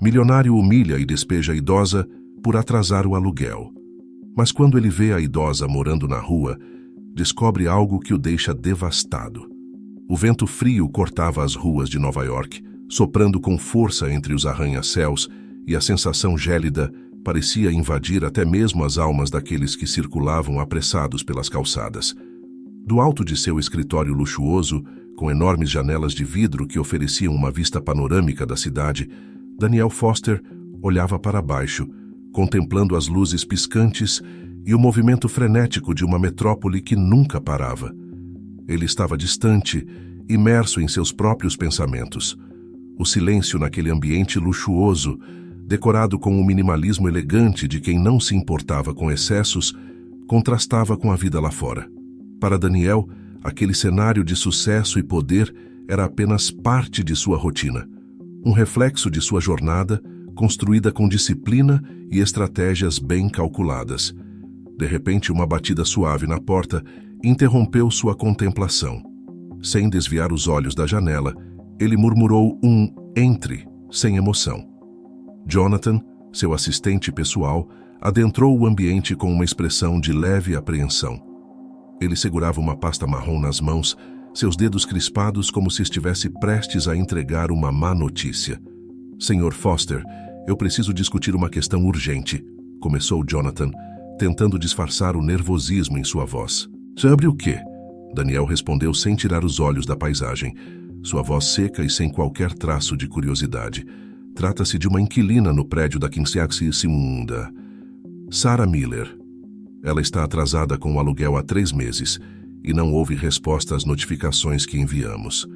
Milionário humilha e despeja a idosa por atrasar o aluguel. Mas quando ele vê a idosa morando na rua, descobre algo que o deixa devastado. O vento frio cortava as ruas de Nova York, soprando com força entre os arranha-céus, e a sensação gélida parecia invadir até mesmo as almas daqueles que circulavam apressados pelas calçadas. Do alto de seu escritório luxuoso, com enormes janelas de vidro que ofereciam uma vista panorâmica da cidade, Daniel Foster olhava para baixo, contemplando as luzes piscantes e o movimento frenético de uma metrópole que nunca parava. Ele estava distante, imerso em seus próprios pensamentos. O silêncio naquele ambiente luxuoso, decorado com o minimalismo elegante de quem não se importava com excessos, contrastava com a vida lá fora. Para Daniel, aquele cenário de sucesso e poder era apenas parte de sua rotina, um reflexo de sua jornada, construída com disciplina e estratégias bem calculadas. De repente, uma batida suave na porta interrompeu sua contemplação. Sem desviar os olhos da janela, ele murmurou um "entre", sem emoção. Jonathan, seu assistente pessoal, adentrou o ambiente com uma expressão de leve apreensão. Ele segurava uma pasta marrom nas mãos, seus dedos crispados como se estivesse prestes a entregar uma má notícia. "Senhor Foster, eu preciso discutir uma questão urgente", começou Jonathan, tentando disfarçar o nervosismo em sua voz. "Sobre o quê?", Daniel respondeu sem tirar os olhos da paisagem, sua voz seca e sem qualquer traço de curiosidade. "Trata-se de uma inquilina no prédio da 5ª, Sarah Miller. Ela está atrasada com o aluguel há 3 meses e não houve resposta às notificações que enviamos."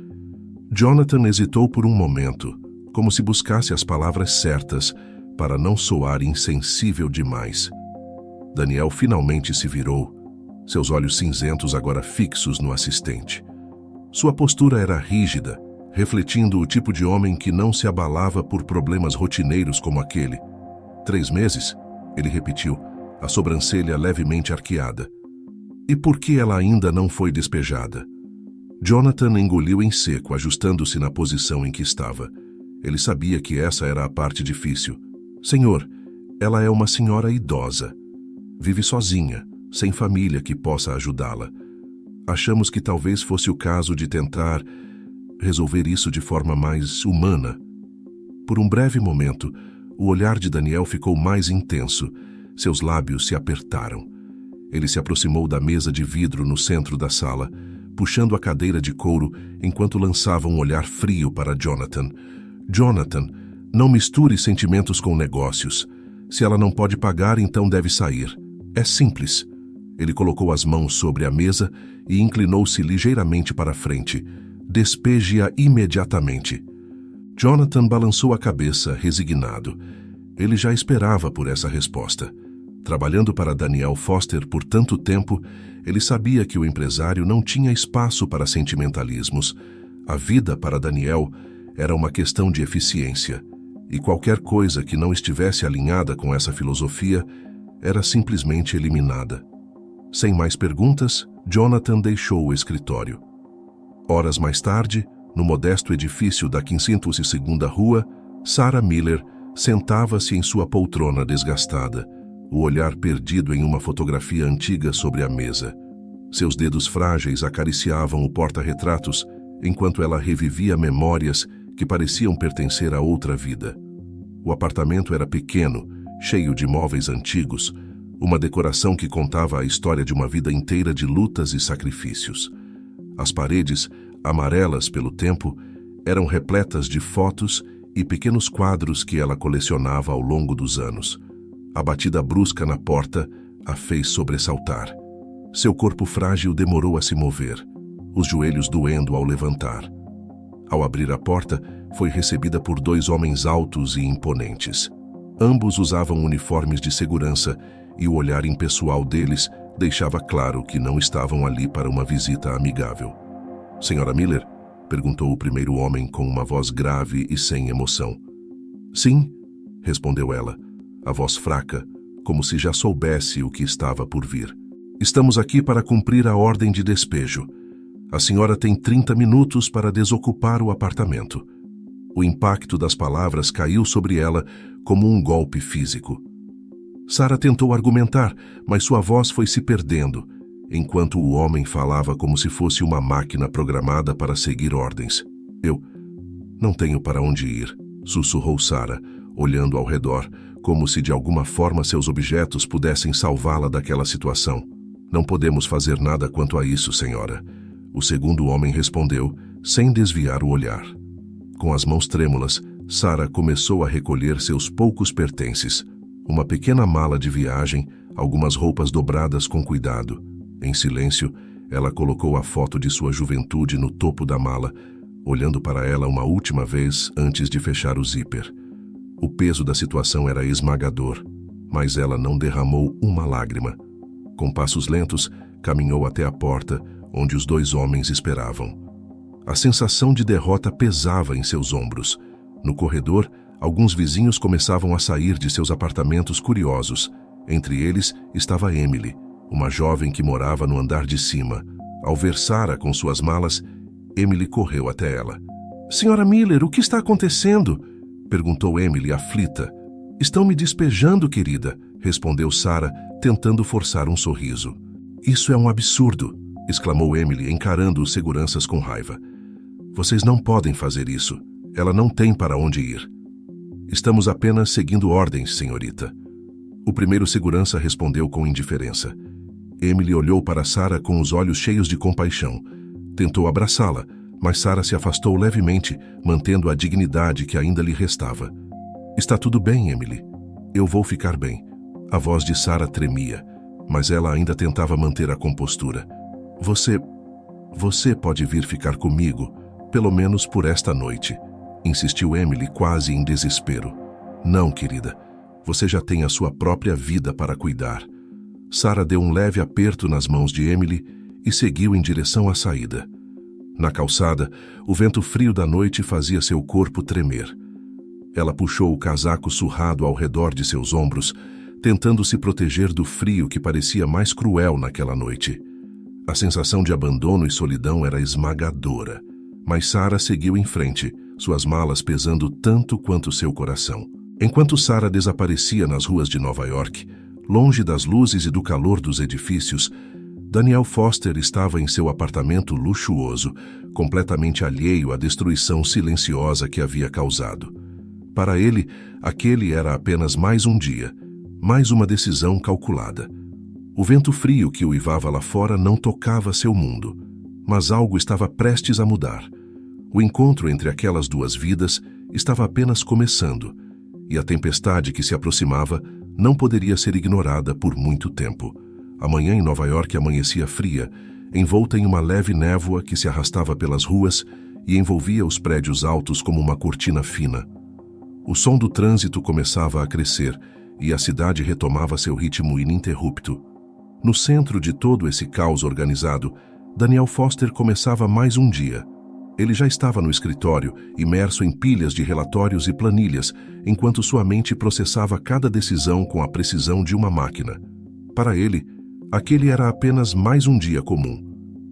Jonathan hesitou por um momento, como se buscasse as palavras certas para não soar insensível demais. Daniel finalmente se virou, seus olhos cinzentos agora fixos no assistente. Sua postura era rígida, refletindo o tipo de homem que não se abalava por problemas rotineiros como aquele. 3 meses? Ele repetiu, a sobrancelha levemente arqueada. "E por que ela ainda não foi despejada?" Jonathan engoliu em seco, ajustando-se na posição em que estava. Ele sabia que essa era a parte difícil. "Senhor, ela é uma senhora idosa. Vive sozinha, sem família que possa ajudá-la. Achamos que talvez fosse o caso de tentar resolver isso de forma mais humana." Por um breve momento, o olhar de Daniel ficou mais intenso. Seus lábios se apertaram. Ele se aproximou da mesa de vidro no centro da sala, puxando a cadeira de couro enquanto lançava um olhar frio para Jonathan. "Jonathan, não misture sentimentos com negócios. Se ela não pode pagar, então deve sair. É simples." Ele colocou as mãos sobre a mesa e inclinou-se ligeiramente para frente. "Despeje-a imediatamente." Jonathan balançou a cabeça, resignado. Ele já esperava por essa resposta. Trabalhando para Daniel Foster por tanto tempo, ele sabia que o empresário não tinha espaço para sentimentalismos. A vida para Daniel era uma questão de eficiência, e qualquer coisa que não estivesse alinhada com essa filosofia era simplesmente eliminada. Sem mais perguntas, Jonathan deixou o escritório. Horas mais tarde, no modesto edifício da 5ª Rua, Sarah Miller sentava-se em sua poltrona desgastada, o olhar perdido em uma fotografia antiga sobre a mesa. Seus dedos frágeis acariciavam o porta-retratos enquanto ela revivia memórias que pareciam pertencer a outra vida. O apartamento era pequeno, cheio de móveis antigos, uma decoração que contava a história de uma vida inteira de lutas e sacrifícios. As paredes, amarelas pelo tempo, eram repletas de fotos e pequenos quadros que ela colecionava ao longo dos anos. A batida brusca na porta a fez sobressaltar. Seu corpo frágil demorou a se mover, os joelhos doendo ao levantar. Ao abrir a porta, foi recebida por 2 homens altos e imponentes. Ambos usavam uniformes de segurança e o olhar impessoal deles deixava claro que não estavam ali para uma visita amigável. "Senhora Miller?", perguntou o primeiro homem com uma voz grave e sem emoção. "Sim", respondeu ela, a voz fraca, como se já soubesse o que estava por vir. "Estamos aqui para cumprir a ordem de despejo. A senhora tem 30 minutos para desocupar o apartamento." O impacto das palavras caiu sobre ela como um golpe físico. Sarah tentou argumentar, mas sua voz foi se perdendo, enquanto o homem falava como se fosse uma máquina programada para seguir ordens. Eu não tenho para onde ir, sussurrou Sarah, olhando ao redor, como se de alguma forma seus objetos pudessem salvá-la daquela situação. Não podemos fazer nada quanto a isso, senhora. O segundo homem respondeu, sem desviar o olhar. Com as mãos trêmulas, Sarah começou a recolher seus poucos pertences. Uma pequena mala de viagem, algumas roupas dobradas com cuidado. Em silêncio, ela colocou a foto de sua juventude no topo da mala, olhando para ela uma última vez antes de fechar o zíper. O peso da situação era esmagador, mas ela não derramou uma lágrima. Com passos lentos, caminhou até a porta, onde os dois homens esperavam. A sensação de derrota pesava em seus ombros. No corredor, alguns vizinhos começavam a sair de seus apartamentos curiosos. Entre eles estava Emily, uma jovem que morava no andar de cima. Ao ver Sarah com suas malas, Emily correu até ela. "Senhora Miller, o que está acontecendo?" perguntou Emily, aflita. "Estão me despejando, querida", respondeu Sarah, tentando forçar um sorriso. "Isso é um absurdo", exclamou Emily, encarando os seguranças com raiva. "Vocês não podem fazer isso. Ela não tem para onde ir." "Estamos apenas seguindo ordens, senhorita." O primeiro segurança respondeu com indiferença. Emily olhou para Sarah com os olhos cheios de compaixão. Tentou abraçá-la, mas Sarah se afastou levemente, mantendo a dignidade que ainda lhe restava. "Está tudo bem, Emily. Eu vou ficar bem." A voz de Sarah tremia, mas ela ainda tentava manter a compostura. Você pode vir ficar comigo, pelo menos por esta noite", insistiu Emily quase em desespero. "Não, querida. Você já tem a sua própria vida para cuidar." Sarah deu um leve aperto nas mãos de Emily e seguiu em direção à saída. Na calçada, o vento frio da noite fazia seu corpo tremer. Ela puxou o casaco surrado ao redor de seus ombros, tentando se proteger do frio que parecia mais cruel naquela noite. A sensação de abandono e solidão era esmagadora, mas Sarah seguiu em frente, suas malas pesando tanto quanto seu coração. Enquanto Sarah desaparecia nas ruas de Nova York, longe das luzes e do calor dos edifícios, Daniel Foster estava em seu apartamento luxuoso, completamente alheio à destruição silenciosa que havia causado. Para ele, aquele era apenas mais um dia, mais uma decisão calculada. O vento frio que uivava lá fora não tocava seu mundo, mas algo estava prestes a mudar. O encontro entre aquelas duas vidas estava apenas começando, e a tempestade que se aproximava não poderia ser ignorada por muito tempo. A manhã em Nova York amanhecia fria, envolta em uma leve névoa que se arrastava pelas ruas e envolvia os prédios altos como uma cortina fina. O som do trânsito começava a crescer e a cidade retomava seu ritmo ininterrupto. No centro de todo esse caos organizado, Daniel Foster começava mais um dia. Ele já estava no escritório, imerso em pilhas de relatórios e planilhas, enquanto sua mente processava cada decisão com a precisão de uma máquina. Para ele, aquele era apenas mais um dia comum.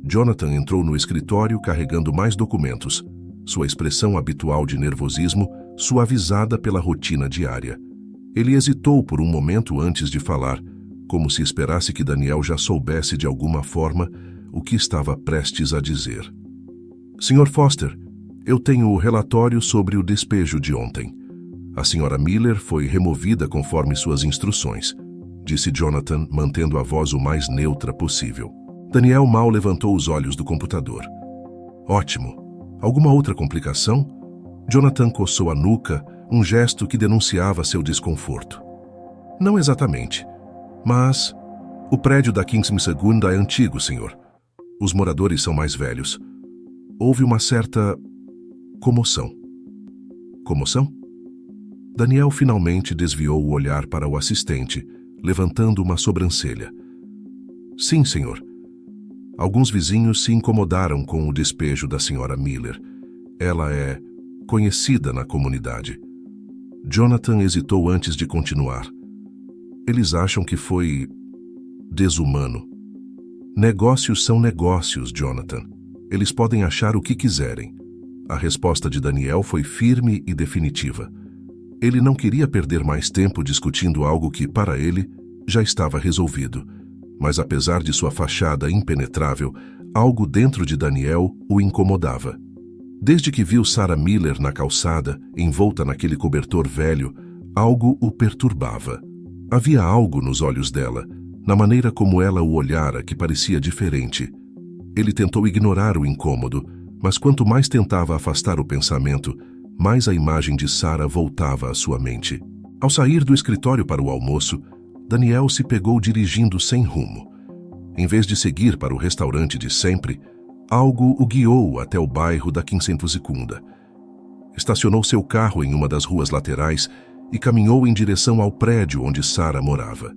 Jonathan entrou no escritório carregando mais documentos, sua expressão habitual de nervosismo suavizada pela rotina diária. Ele hesitou por um momento antes de falar, como se esperasse que Daniel já soubesse de alguma forma o que estava prestes a dizer. "Sr. Foster, eu tenho o relatório sobre o despejo de ontem. A Sra. Miller foi removida conforme suas instruções", disse Jonathan, mantendo a voz o mais neutra possível. Daniel mal levantou os olhos do computador. "Ótimo. Alguma outra complicação?" Jonathan coçou a nuca, um gesto que denunciava seu desconforto. "Não exatamente, mas o prédio da Kingsman Segunda é antigo, senhor. Os moradores são mais velhos. Houve uma certa comoção." "Comoção?" Daniel finalmente desviou o olhar para o assistente, levantando uma sobrancelha. "Sim, senhor. Alguns vizinhos se incomodaram com o despejo da Sra. Miller. Ela é conhecida na comunidade." Jonathan hesitou antes de continuar. "Eles acham que foi desumano." "Negócios são negócios, Jonathan. Eles podem achar o que quiserem." A resposta de Daniel foi firme e definitiva. Ele não queria perder mais tempo discutindo algo que, para ele, já estava resolvido. Mas apesar de sua fachada impenetrável, algo dentro de Daniel o incomodava. Desde que viu Sarah Miller na calçada, envolta naquele cobertor velho, algo o perturbava. Havia algo nos olhos dela, na maneira como ela o olhara, que parecia diferente. Ele tentou ignorar o incômodo, mas quanto mais tentava afastar o pensamento, mais a imagem de Sarah voltava à sua mente. Ao sair do escritório para o almoço, Daniel se pegou dirigindo sem rumo. Em vez de seguir para o restaurante de sempre, algo o guiou até o bairro da 502ª. Estacionou seu carro em uma das ruas laterais e caminhou em direção ao prédio onde Sarah morava.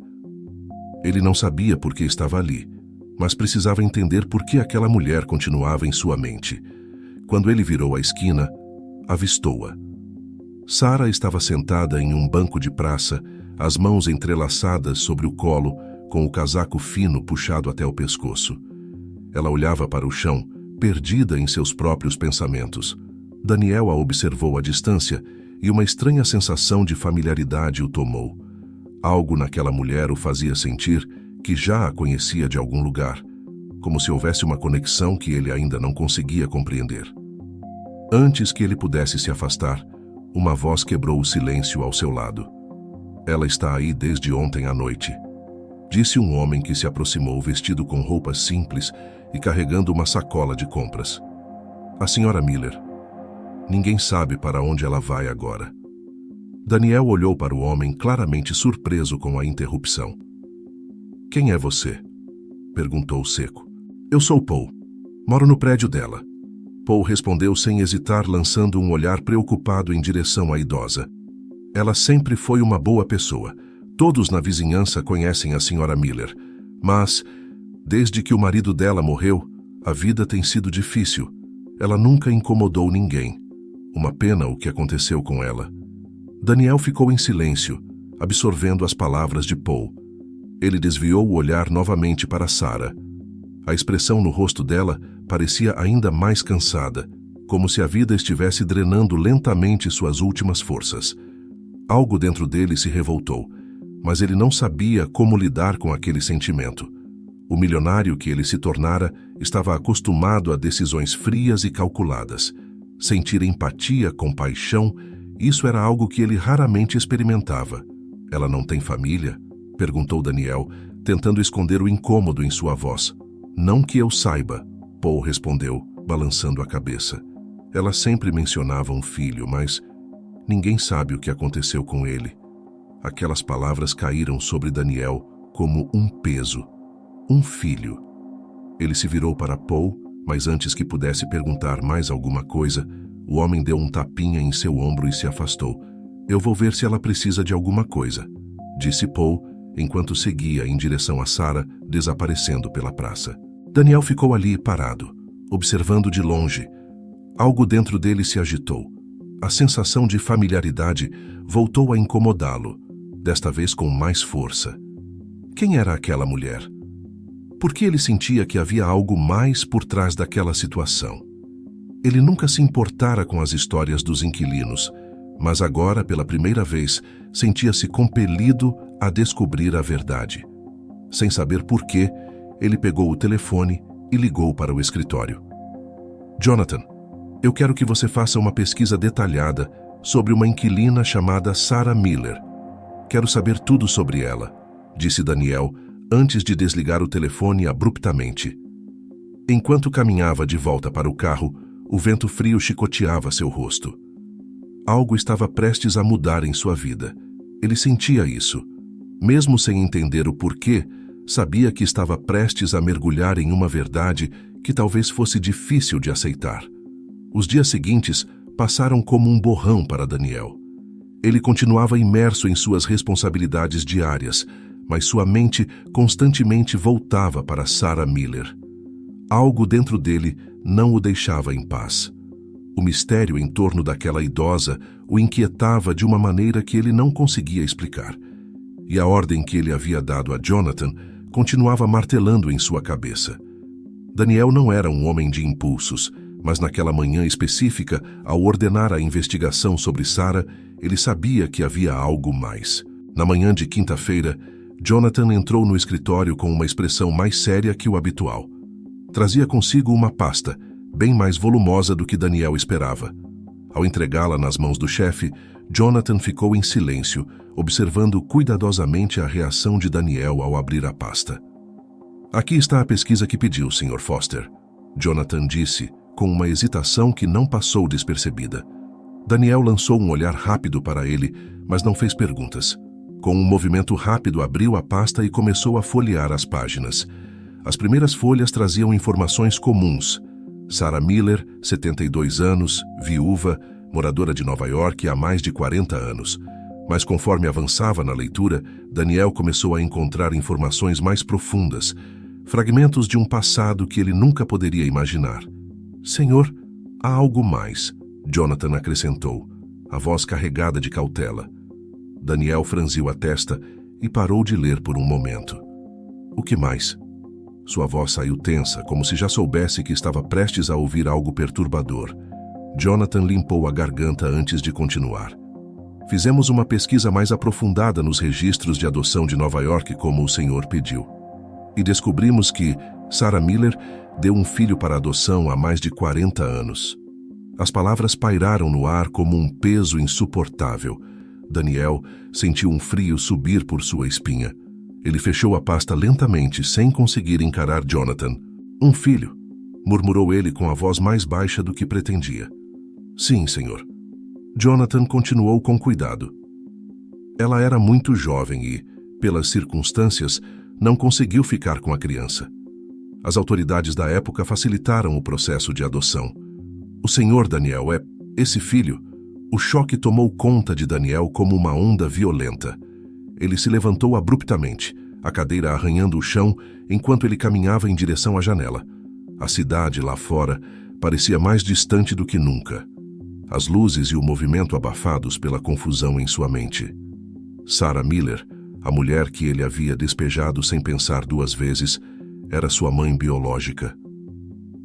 Ele não sabia por que estava ali, mas precisava entender por que aquela mulher continuava em sua mente. Quando ele virou a esquina, avistou-a. Sarah estava sentada em um banco de praça, as mãos entrelaçadas sobre o colo, com o casaco fino puxado até o pescoço. Ela olhava para o chão, perdida em seus próprios pensamentos. Daniel a observou à distância e uma estranha sensação de familiaridade o tomou. Algo naquela mulher o fazia sentir que já a conhecia de algum lugar, como se houvesse uma conexão que ele ainda não conseguia compreender. Antes que ele pudesse se afastar, uma voz quebrou o silêncio ao seu lado. "Ela está aí desde ontem à noite", disse um homem que se aproximou vestido com roupas simples e carregando uma sacola de compras. "A senhora Miller. Ninguém sabe para onde ela vai agora." Daniel olhou para o homem, claramente surpreso com a interrupção. "Quem é você?" perguntou seco. "Eu sou Paul. Moro no prédio dela." Paul respondeu sem hesitar, lançando um olhar preocupado em direção à idosa. "Ela sempre foi uma boa pessoa. Todos na vizinhança conhecem a senhora Miller. Mas, desde que o marido dela morreu, a vida tem sido difícil. Ela nunca incomodou ninguém. Uma pena o que aconteceu com ela." Daniel ficou em silêncio, absorvendo as palavras de Paul. Ele desviou o olhar novamente para Sarah. A expressão no rosto dela parecia ainda mais cansada, como se a vida estivesse drenando lentamente suas últimas forças. Algo dentro dele se revoltou, mas ele não sabia como lidar com aquele sentimento. O milionário que ele se tornara estava acostumado a decisões frias e calculadas. Sentir empatia, compaixão, isso era algo que ele raramente experimentava. "Ela não tem família?" perguntou Daniel, tentando esconder o incômodo em sua voz. "Não que eu saiba", Paul respondeu, balançando a cabeça. "Ela sempre mencionava um filho, mas ninguém sabe o que aconteceu com ele." Aquelas palavras caíram sobre Daniel como um peso. Um filho. Ele se virou para Paul, mas antes que pudesse perguntar mais alguma coisa, o homem deu um tapinha em seu ombro e se afastou. "Eu vou ver se ela precisa de alguma coisa", disse Paul, enquanto seguia em direção a Sarah, desaparecendo pela praça. Daniel ficou ali parado, observando de longe. Algo dentro dele se agitou. A sensação de familiaridade voltou a incomodá-lo, desta vez com mais força. Quem era aquela mulher? Por que ele sentia que havia algo mais por trás daquela situação? Ele nunca se importara com as histórias dos inquilinos, mas agora, pela primeira vez, sentia-se compelido a descobrir a verdade. Sem saber por quê, ele pegou o telefone e ligou para o escritório. "Jonathan, eu quero que você faça uma pesquisa detalhada sobre uma inquilina chamada Sarah Miller. Quero saber tudo sobre ela", disse Daniel, antes de desligar o telefone abruptamente. Enquanto caminhava de volta para o carro, o vento frio chicoteava seu rosto. Algo estava prestes a mudar em sua vida. Ele sentia isso. Mesmo sem entender o porquê, sabia que estava prestes a mergulhar em uma verdade que talvez fosse difícil de aceitar. Os dias seguintes passaram como um borrão para Daniel. Ele continuava imerso em suas responsabilidades diárias, mas sua mente constantemente voltava para Sarah Miller. Algo dentro dele não o deixava em paz. O mistério em torno daquela idosa o inquietava de uma maneira que ele não conseguia explicar. E a ordem que ele havia dado a Jonathan continuava martelando em sua cabeça. Daniel não era um homem de impulsos, mas naquela manhã específica, ao ordenar a investigação sobre Sarah, ele sabia que havia algo mais. Na manhã de quinta-feira, Jonathan entrou no escritório com uma expressão mais séria que o habitual. Trazia consigo uma pasta, bem mais volumosa do que Daniel esperava. Ao entregá-la nas mãos do chefe, Jonathan ficou em silêncio, observando cuidadosamente a reação de Daniel ao abrir a pasta. "Aqui está a pesquisa que pediu, Sr. Foster", Jonathan disse, com uma hesitação que não passou despercebida. Daniel lançou um olhar rápido para ele, mas não fez perguntas. Com um movimento rápido, abriu a pasta e começou a folhear as páginas. As primeiras folhas traziam informações comuns. Sarah Miller, 72 anos, viúva, moradora de Nova York há mais de 40 anos. Mas conforme avançava na leitura, Daniel começou a encontrar informações mais profundas, fragmentos de um passado que ele nunca poderia imaginar. "Senhor, há algo mais", Jonathan acrescentou, a voz carregada de cautela. Daniel franziu a testa e parou de ler por um momento. "O que mais?" Sua voz saiu tensa, como se já soubesse que estava prestes a ouvir algo perturbador. Jonathan limpou a garganta antes de continuar. "Fizemos uma pesquisa mais aprofundada nos registros de adoção de Nova York, como o senhor pediu. E descobrimos que Sarah Miller deu um filho para adoção há mais de 40 anos." As palavras pairaram no ar como um peso insuportável. Daniel sentiu um frio subir por sua espinha. Ele fechou a pasta lentamente, sem conseguir encarar Jonathan. "Um filho", murmurou ele com a voz mais baixa do que pretendia. "Sim, senhor." Jonathan continuou com cuidado. "Ela era muito jovem e, pelas circunstâncias, não conseguiu ficar com a criança. As autoridades da época facilitaram o processo de adoção. O senhor Daniel é esse filho." O choque tomou conta de Daniel como uma onda violenta. Ele se levantou abruptamente, a cadeira arranhando o chão enquanto ele caminhava em direção à janela. A cidade lá fora parecia mais distante do que nunca. As luzes e o movimento abafados pela confusão em sua mente. Sarah Miller, a mulher que ele havia despejado sem pensar duas vezes, era sua mãe biológica.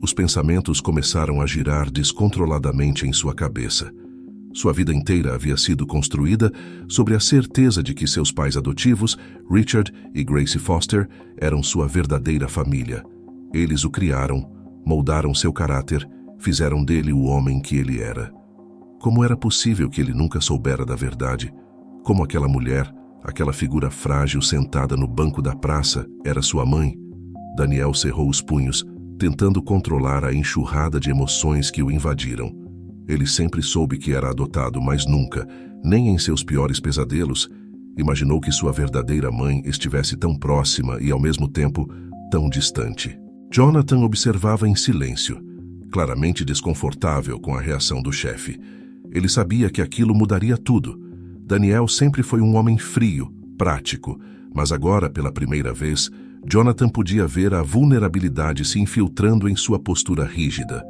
Os pensamentos começaram a girar descontroladamente em sua cabeça. Sua vida inteira havia sido construída sobre a certeza de que seus pais adotivos, Richard e Grace Foster, eram sua verdadeira família. Eles o criaram, moldaram seu caráter, fizeram dele o homem que ele era. Como era possível que ele nunca soubera da verdade? Como aquela mulher, aquela figura frágil sentada no banco da praça, era sua mãe? Daniel cerrou os punhos, tentando controlar a enxurrada de emoções que o invadiram. Ele sempre soube que era adotado, mas nunca, nem em seus piores pesadelos, imaginou que sua verdadeira mãe estivesse tão próxima e, ao mesmo tempo, tão distante. Jonathan observava em silêncio, claramente desconfortável com a reação do chefe. Ele sabia que aquilo mudaria tudo. Daniel sempre foi um homem frio, prático, mas agora, pela primeira vez, Jonathan podia ver a vulnerabilidade se infiltrando em sua postura rígida.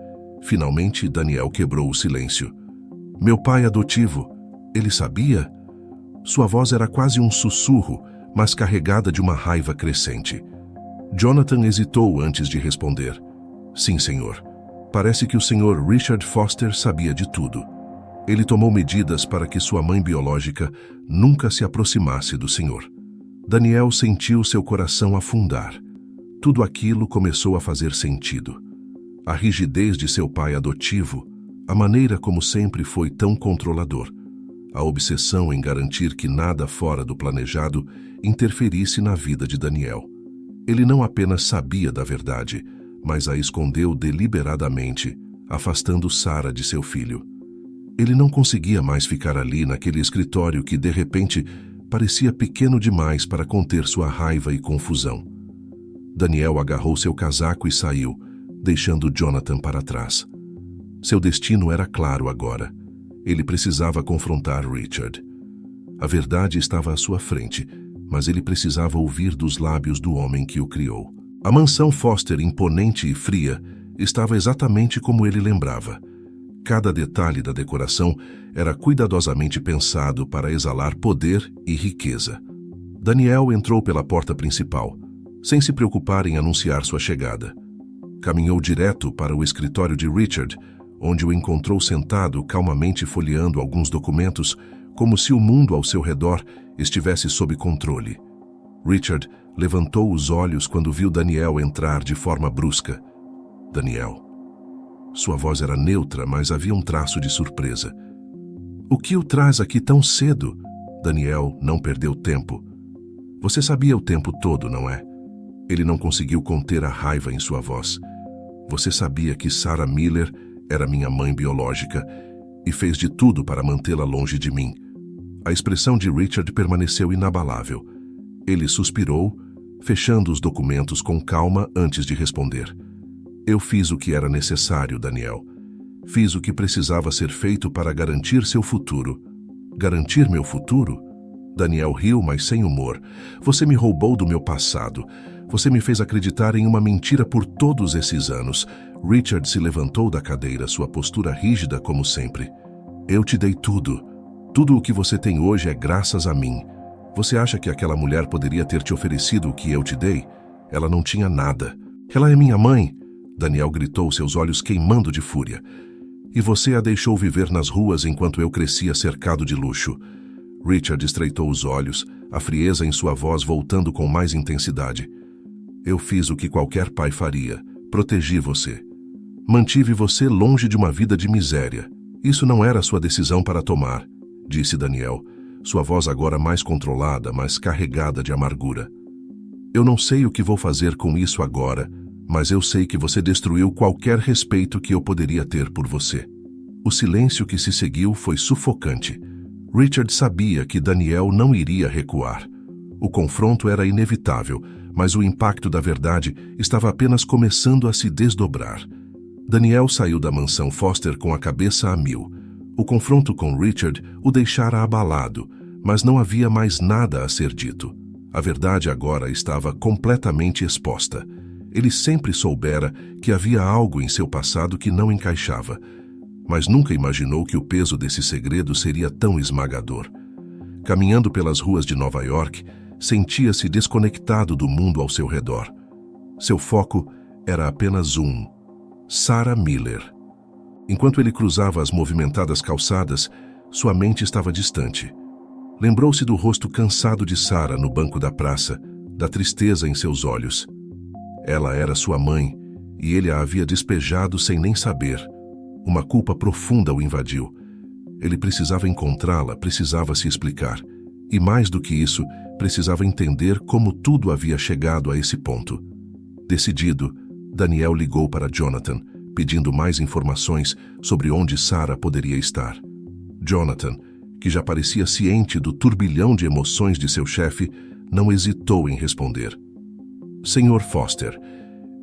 Finalmente, Daniel quebrou o silêncio. "Meu pai adotivo, ele sabia?" Sua voz era quase um sussurro, mas carregada de uma raiva crescente. Jonathan hesitou antes de responder. "Sim, senhor. Parece que o senhor Richard Foster sabia de tudo. Ele tomou medidas para que sua mãe biológica nunca se aproximasse do senhor." Daniel sentiu seu coração afundar. Tudo aquilo começou a fazer sentido. A rigidez de seu pai adotivo, a maneira como sempre foi tão controlador, a obsessão em garantir que nada fora do planejado interferisse na vida de Daniel. Ele não apenas sabia da verdade, mas a escondeu deliberadamente, afastando Sarah de seu filho. Ele não conseguia mais ficar ali naquele escritório que, de repente, parecia pequeno demais para conter sua raiva e confusão. Daniel agarrou seu casaco e saiu, deixando Jonathan para trás. Seu destino era claro agora. Ele precisava confrontar Richard. A verdade estava à sua frente, mas ele precisava ouvir dos lábios do homem que o criou. A mansão Foster, imponente e fria, estava exatamente como ele lembrava. Cada detalhe da decoração era cuidadosamente pensado para exalar poder e riqueza. Daniel entrou pela porta principal, sem se preocupar em anunciar sua chegada. Caminhou direto para o escritório de Richard, onde o encontrou sentado calmamente folheando alguns documentos, como se o mundo ao seu redor estivesse sob controle. Richard levantou os olhos quando viu Daniel entrar de forma brusca. Daniel. Sua voz era neutra, mas havia um traço de surpresa. O que o traz aqui tão cedo? Daniel não perdeu tempo. Você sabia o tempo todo, não é? Ele não conseguiu conter a raiva em sua voz. Você sabia que Sarah Miller era minha mãe biológica e fez de tudo para mantê-la longe de mim. A expressão de Richard permaneceu inabalável. Ele suspirou, fechando os documentos com calma antes de responder. Eu fiz o que era necessário, Daniel. Fiz o que precisava ser feito para garantir seu futuro. Garantir meu futuro? Daniel riu, mas sem humor. Você me roubou do meu passado. Você me fez acreditar em uma mentira por todos esses anos. Richard se levantou da cadeira, sua postura rígida como sempre. Eu te dei tudo. Tudo o que você tem hoje é graças a mim. Você acha que aquela mulher poderia ter te oferecido o que eu te dei? Ela não tinha nada. Ela é minha mãe. Daniel gritou, seus olhos queimando de fúria. E você a deixou viver nas ruas enquanto eu crescia cercado de luxo. Richard estreitou os olhos, a frieza em sua voz voltando com mais intensidade. Eu fiz o que qualquer pai faria. Protegi você. Mantive você longe de uma vida de miséria. Isso não era sua decisão para tomar, disse Daniel, sua voz agora mais controlada, mas carregada de amargura. Eu não sei o que vou fazer com isso agora, mas eu sei que você destruiu qualquer respeito que eu poderia ter por você. O silêncio que se seguiu foi sufocante. Richard sabia que Daniel não iria recuar. O confronto era inevitável, mas o impacto da verdade estava apenas começando a se desdobrar. Daniel saiu da mansão Foster com a cabeça a mil. O confronto com Richard o deixara abalado, mas não havia mais nada a ser dito. A verdade agora estava completamente exposta. Ele sempre soubera que havia algo em seu passado que não encaixava, mas nunca imaginou que o peso desse segredo seria tão esmagador. Caminhando pelas ruas de Nova York, sentia-se desconectado do mundo ao seu redor. Seu foco era apenas Sarah Miller. Enquanto ele cruzava as movimentadas calçadas, sua mente estava distante. Lembrou-se do rosto cansado de Sarah no banco da praça, da tristeza em seus olhos. Ela era sua mãe, e ele a havia despejado sem nem saber. Uma culpa profunda o invadiu. Ele precisava encontrá-la, precisava se explicar. E mais do que isso, precisava entender como tudo havia chegado a esse ponto. Decidido, Daniel ligou para Jonathan, pedindo mais informações sobre onde Sarah poderia estar. Jonathan, que já parecia ciente do turbilhão de emoções de seu chefe, não hesitou em responder. Senhor Foster,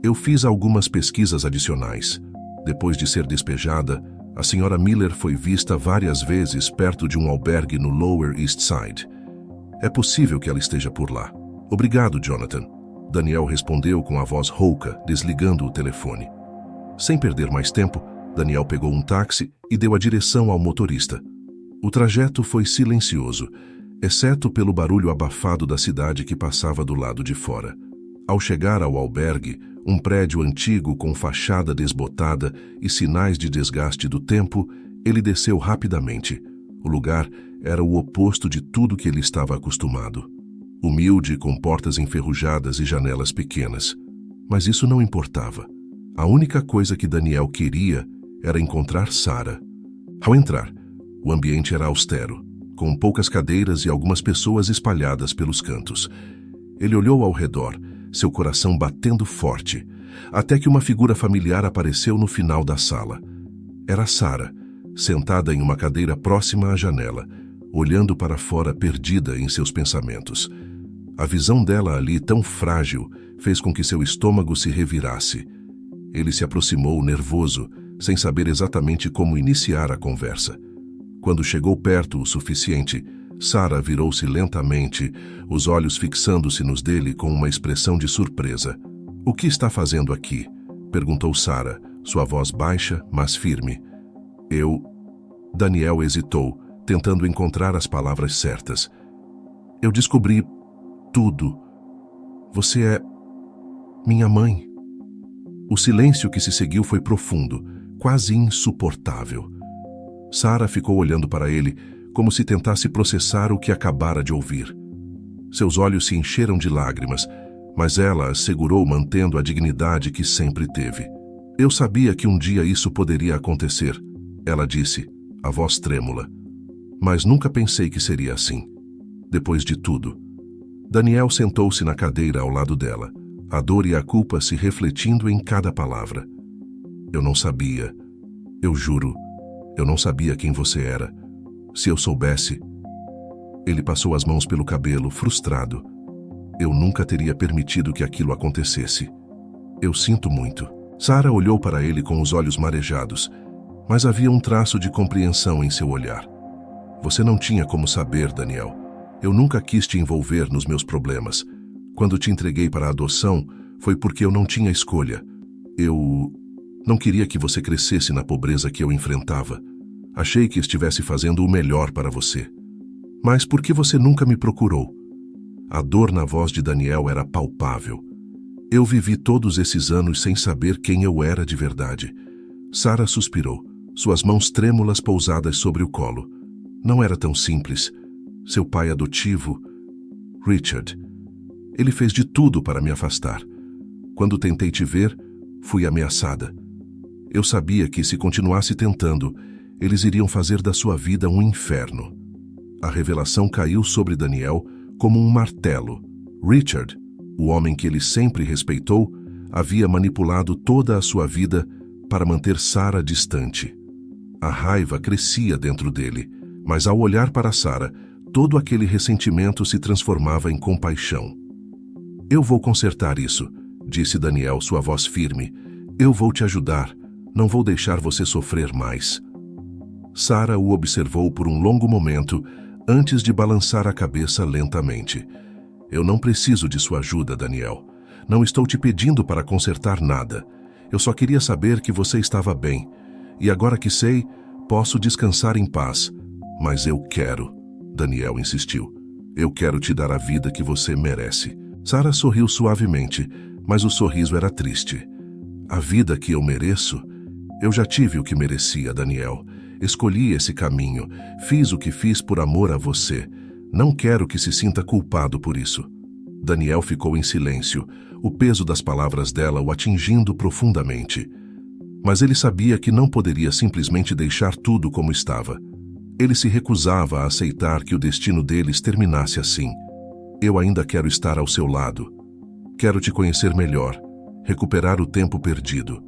eu fiz algumas pesquisas adicionais. Depois de ser despejada, a senhora Miller foi vista várias vezes perto de um albergue no Lower East Side. É possível que ela esteja por lá. Obrigado, Jonathan. Daniel respondeu com a voz rouca, desligando o telefone. Sem perder mais tempo, Daniel pegou um táxi e deu a direção ao motorista. O trajeto foi silencioso, exceto pelo barulho abafado da cidade que passava do lado de fora. Ao chegar ao albergue, um prédio antigo com fachada desbotada e sinais de desgaste do tempo, ele desceu rapidamente. O lugar era o oposto de tudo que ele estava acostumado. Humilde, com portas enferrujadas e janelas pequenas. Mas isso não importava. A única coisa que Daniel queria era encontrar Sarah. Ao entrar, o ambiente era austero, com poucas cadeiras e algumas pessoas espalhadas pelos cantos. Ele olhou ao redor, seu coração batendo forte, até que uma figura familiar apareceu no final da sala. Era Sarah, sentada em uma cadeira próxima à janela, olhando para fora perdida em seus pensamentos. A visão dela ali, tão frágil, fez com que seu estômago se revirasse. Ele se aproximou nervoso, sem saber exatamente como iniciar a conversa. Quando chegou perto o suficiente, Sarah virou-se lentamente, os olhos fixando-se nos dele com uma expressão de surpresa. — O que está fazendo aqui? Perguntou Sarah, sua voz baixa, mas firme. — Daniel hesitou, tentando encontrar as palavras certas. — Eu descobri tudo. Você é minha mãe. O silêncio que se seguiu foi profundo, quase insuportável. Sarah ficou olhando para ele, como se tentasse processar o que acabara de ouvir. Seus olhos se encheram de lágrimas, mas ela as segurou mantendo a dignidade que sempre teve. Eu sabia que um dia isso poderia acontecer, ela disse, a voz trêmula. Mas nunca pensei que seria assim. Depois de tudo. Daniel sentou-se na cadeira ao lado dela, a dor e a culpa se refletindo em cada palavra. Eu não sabia. Eu juro, eu não sabia quem você era. Se eu soubesse... Ele passou as mãos pelo cabelo, frustrado. Eu nunca teria permitido que aquilo acontecesse. Eu sinto muito. Sarah olhou para ele com os olhos marejados, mas havia um traço de compreensão em seu olhar. Você não tinha como saber, Daniel. Eu nunca quis te envolver nos meus problemas. Quando te entreguei para a adoção, foi porque eu não tinha escolha. Eu não queria que você crescesse na pobreza que eu enfrentava. Achei que estivesse fazendo o melhor para você. Mas por que você nunca me procurou? A dor na voz de Daniel era palpável. Eu vivi todos esses anos sem saber quem eu era de verdade. Sarah suspirou, suas mãos trêmulas pousadas sobre o colo. Não era tão simples. Seu pai adotivo, Richard. Ele fez de tudo para me afastar. Quando tentei te ver, fui ameaçada. Eu sabia que, se continuasse tentando, eles iriam fazer da sua vida um inferno. A revelação caiu sobre Daniel como um martelo. Richard, o homem que ele sempre respeitou, havia manipulado toda a sua vida para manter Sarah distante. A raiva crescia dentro dele, mas ao olhar para Sarah, todo aquele ressentimento se transformava em compaixão. Eu vou consertar isso, disse Daniel, sua voz firme. Eu vou te ajudar. Não vou deixar você sofrer mais. Sarah o observou por um longo momento, antes de balançar a cabeça lentamente. Eu não preciso de sua ajuda, Daniel. Não estou te pedindo para consertar nada. Eu só queria saber que você estava bem. E agora que sei, posso descansar em paz. Mas eu quero, Daniel insistiu. Eu quero te dar a vida que você merece. Sarah sorriu suavemente, mas o sorriso era triste. A vida que eu mereço? Eu já tive o que merecia, Daniel. Escolhi esse caminho, fiz o que fiz por amor a você. Não quero que se sinta culpado por isso. Daniel ficou em silêncio, o peso das palavras dela o atingindo profundamente. Mas ele sabia que não poderia simplesmente deixar tudo como estava. Ele se recusava a aceitar que o destino deles terminasse assim. Eu ainda quero estar ao seu lado. Quero te conhecer melhor, recuperar o tempo perdido.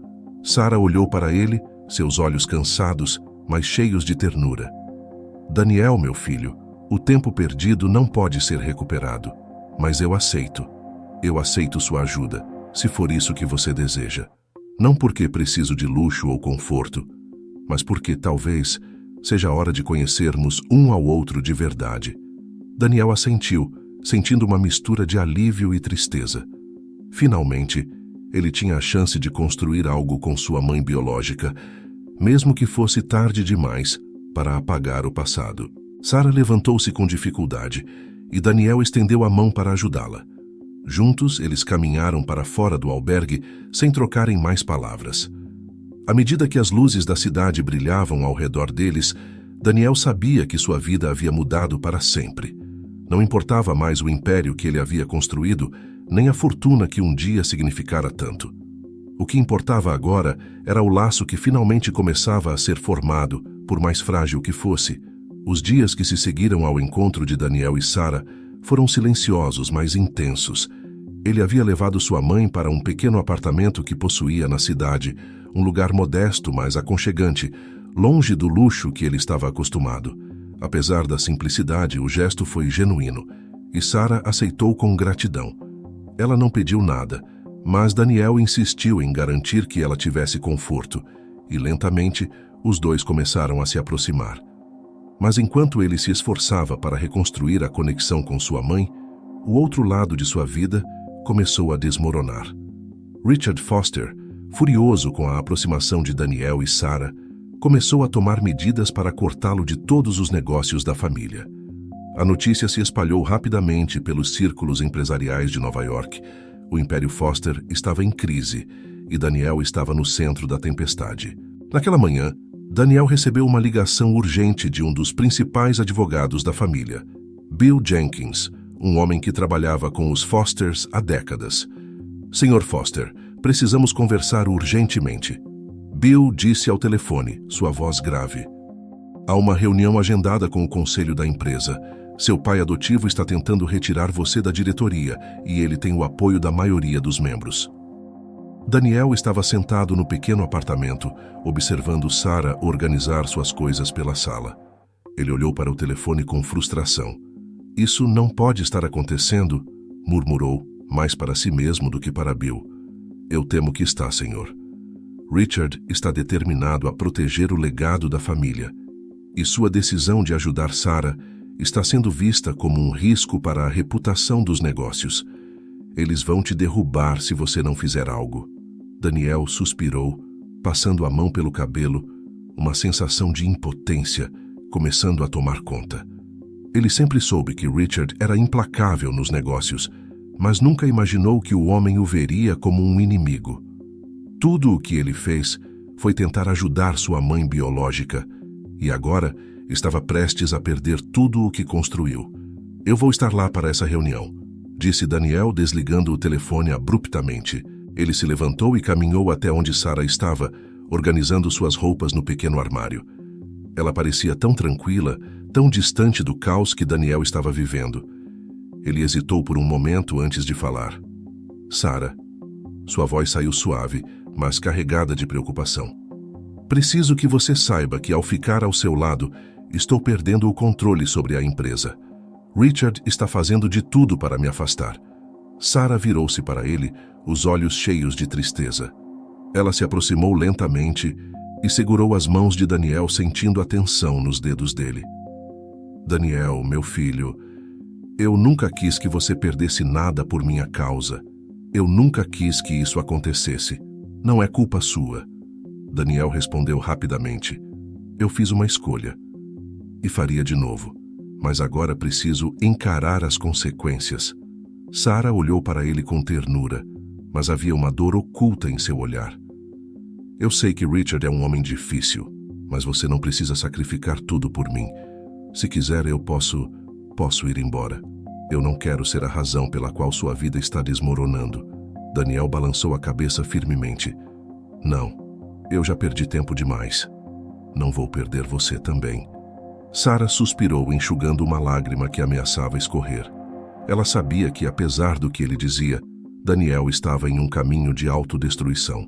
Sarah olhou para ele, seus olhos cansados, mas cheios de ternura. Daniel, meu filho, o tempo perdido não pode ser recuperado, mas eu aceito. Eu aceito sua ajuda, se for isso que você deseja. Não porque preciso de luxo ou conforto, mas porque talvez seja a hora de conhecermos um ao outro de verdade. Daniel assentiu, sentindo uma mistura de alívio e tristeza. Finalmente, ele tinha a chance de construir algo com sua mãe biológica, mesmo que fosse tarde demais para apagar o passado. Sarah levantou-se com dificuldade e Daniel estendeu a mão para ajudá-la. Juntos, eles caminharam para fora do albergue sem trocarem mais palavras. À medida que as luzes da cidade brilhavam ao redor deles, Daniel sabia que sua vida havia mudado para sempre. Não importava mais o império que ele havia construído, nem a fortuna que um dia significara tanto. O que importava agora era o laço que finalmente começava a ser formado, por mais frágil que fosse. Os dias que se seguiram ao encontro de Daniel e Sarah foram silenciosos, mas intensos. Ele havia levado sua mãe para um pequeno apartamento que possuía na cidade, um lugar modesto, mas aconchegante, longe do luxo que ele estava acostumado. Apesar da simplicidade, o gesto foi genuíno, e Sarah aceitou com gratidão. Ela não pediu nada, mas Daniel insistiu em garantir que ela tivesse conforto, e lentamente os dois começaram a se aproximar. Mas enquanto ele se esforçava para reconstruir a conexão com sua mãe, o outro lado de sua vida começou a desmoronar. Richard Foster, furioso com a aproximação de Daniel e Sarah, começou a tomar medidas para cortá-lo de todos os negócios da família. A notícia se espalhou rapidamente pelos círculos empresariais de Nova York. O Império Foster estava em crise e Daniel estava no centro da tempestade. Naquela manhã, Daniel recebeu uma ligação urgente de um dos principais advogados da família, Bill Jenkins, um homem que trabalhava com os Fosters há décadas. Senhor Foster, precisamos conversar urgentemente. Bill disse ao telefone, sua voz grave. Há uma reunião agendada com o conselho da empresa. Seu pai adotivo está tentando retirar você da diretoria e ele tem o apoio da maioria dos membros. Daniel estava sentado no pequeno apartamento, observando Sarah organizar suas coisas pela sala. Ele olhou para o telefone com frustração. Isso não pode estar acontecendo, murmurou, mais para si mesmo do que para Bill. Eu temo que está, senhor. Richard está determinado a proteger o legado da família, e sua decisão de ajudar Sarah está sendo vista como um risco para a reputação dos negócios. Eles vão te derrubar se você não fizer algo. Daniel suspirou, passando a mão pelo cabelo, uma sensação de impotência começando a tomar conta. Ele sempre soube que Richard era implacável nos negócios, mas nunca imaginou que o homem o veria como um inimigo. Tudo o que ele fez foi tentar ajudar sua mãe biológica, e agora estava prestes a perder tudo o que construiu. Eu vou estar lá para essa reunião, disse Daniel, desligando o telefone abruptamente. Ele se levantou e caminhou até onde Sarah estava, organizando suas roupas no pequeno armário. Ela parecia tão tranquila, tão distante do caos que Daniel estava vivendo. Ele hesitou por um momento antes de falar. Sarah. Sua voz saiu suave, mas carregada de preocupação. Preciso que você saiba que ao ficar ao seu lado, estou perdendo o controle sobre a empresa. Richard está fazendo de tudo para me afastar. Sarah virou-se para ele, os olhos cheios de tristeza. Ela se aproximou lentamente e segurou as mãos de Daniel, sentindo a tensão nos dedos dele. Daniel, meu filho, eu nunca quis que você perdesse nada por minha causa. Eu nunca quis que isso acontecesse. Não é culpa sua. Daniel respondeu rapidamente. Eu fiz uma escolha. E faria de novo. Mas agora preciso encarar as consequências. Sarah olhou para ele com ternura, mas havia uma dor oculta em seu olhar. Eu sei que Richard é um homem difícil, mas você não precisa sacrificar tudo por mim. Se quiser, eu posso ir embora. Eu não quero ser a razão pela qual sua vida está desmoronando. Daniel balançou a cabeça firmemente. Não, eu já perdi tempo demais. Não vou perder você também. Sarah suspirou, enxugando uma lágrima que ameaçava escorrer. Ela sabia que, apesar do que ele dizia, Daniel estava em um caminho de autodestruição.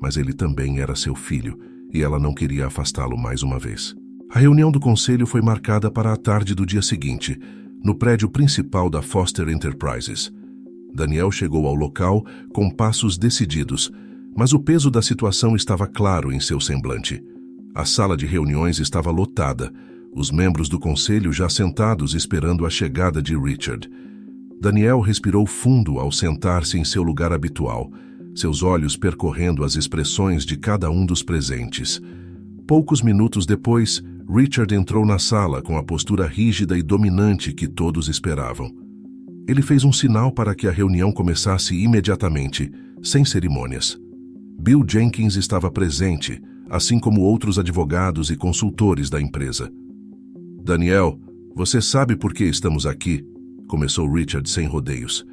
Mas ele também era seu filho, e ela não queria afastá-lo mais uma vez. A reunião do conselho foi marcada para a tarde do dia seguinte, no prédio principal da Foster Enterprises. Daniel chegou ao local com passos decididos, mas o peso da situação estava claro em seu semblante. A sala de reuniões estava lotada, os membros do conselho já sentados esperando a chegada de Richard. Daniel respirou fundo ao sentar-se em seu lugar habitual, seus olhos percorrendo as expressões de cada um dos presentes. Poucos minutos depois, Richard entrou na sala com a postura rígida e dominante que todos esperavam. Ele fez um sinal para que a reunião começasse imediatamente, sem cerimônias. Bill Jenkins estava presente, assim como outros advogados e consultores da empresa. Daniel, você sabe por que estamos aqui? Começou Richard sem rodeios.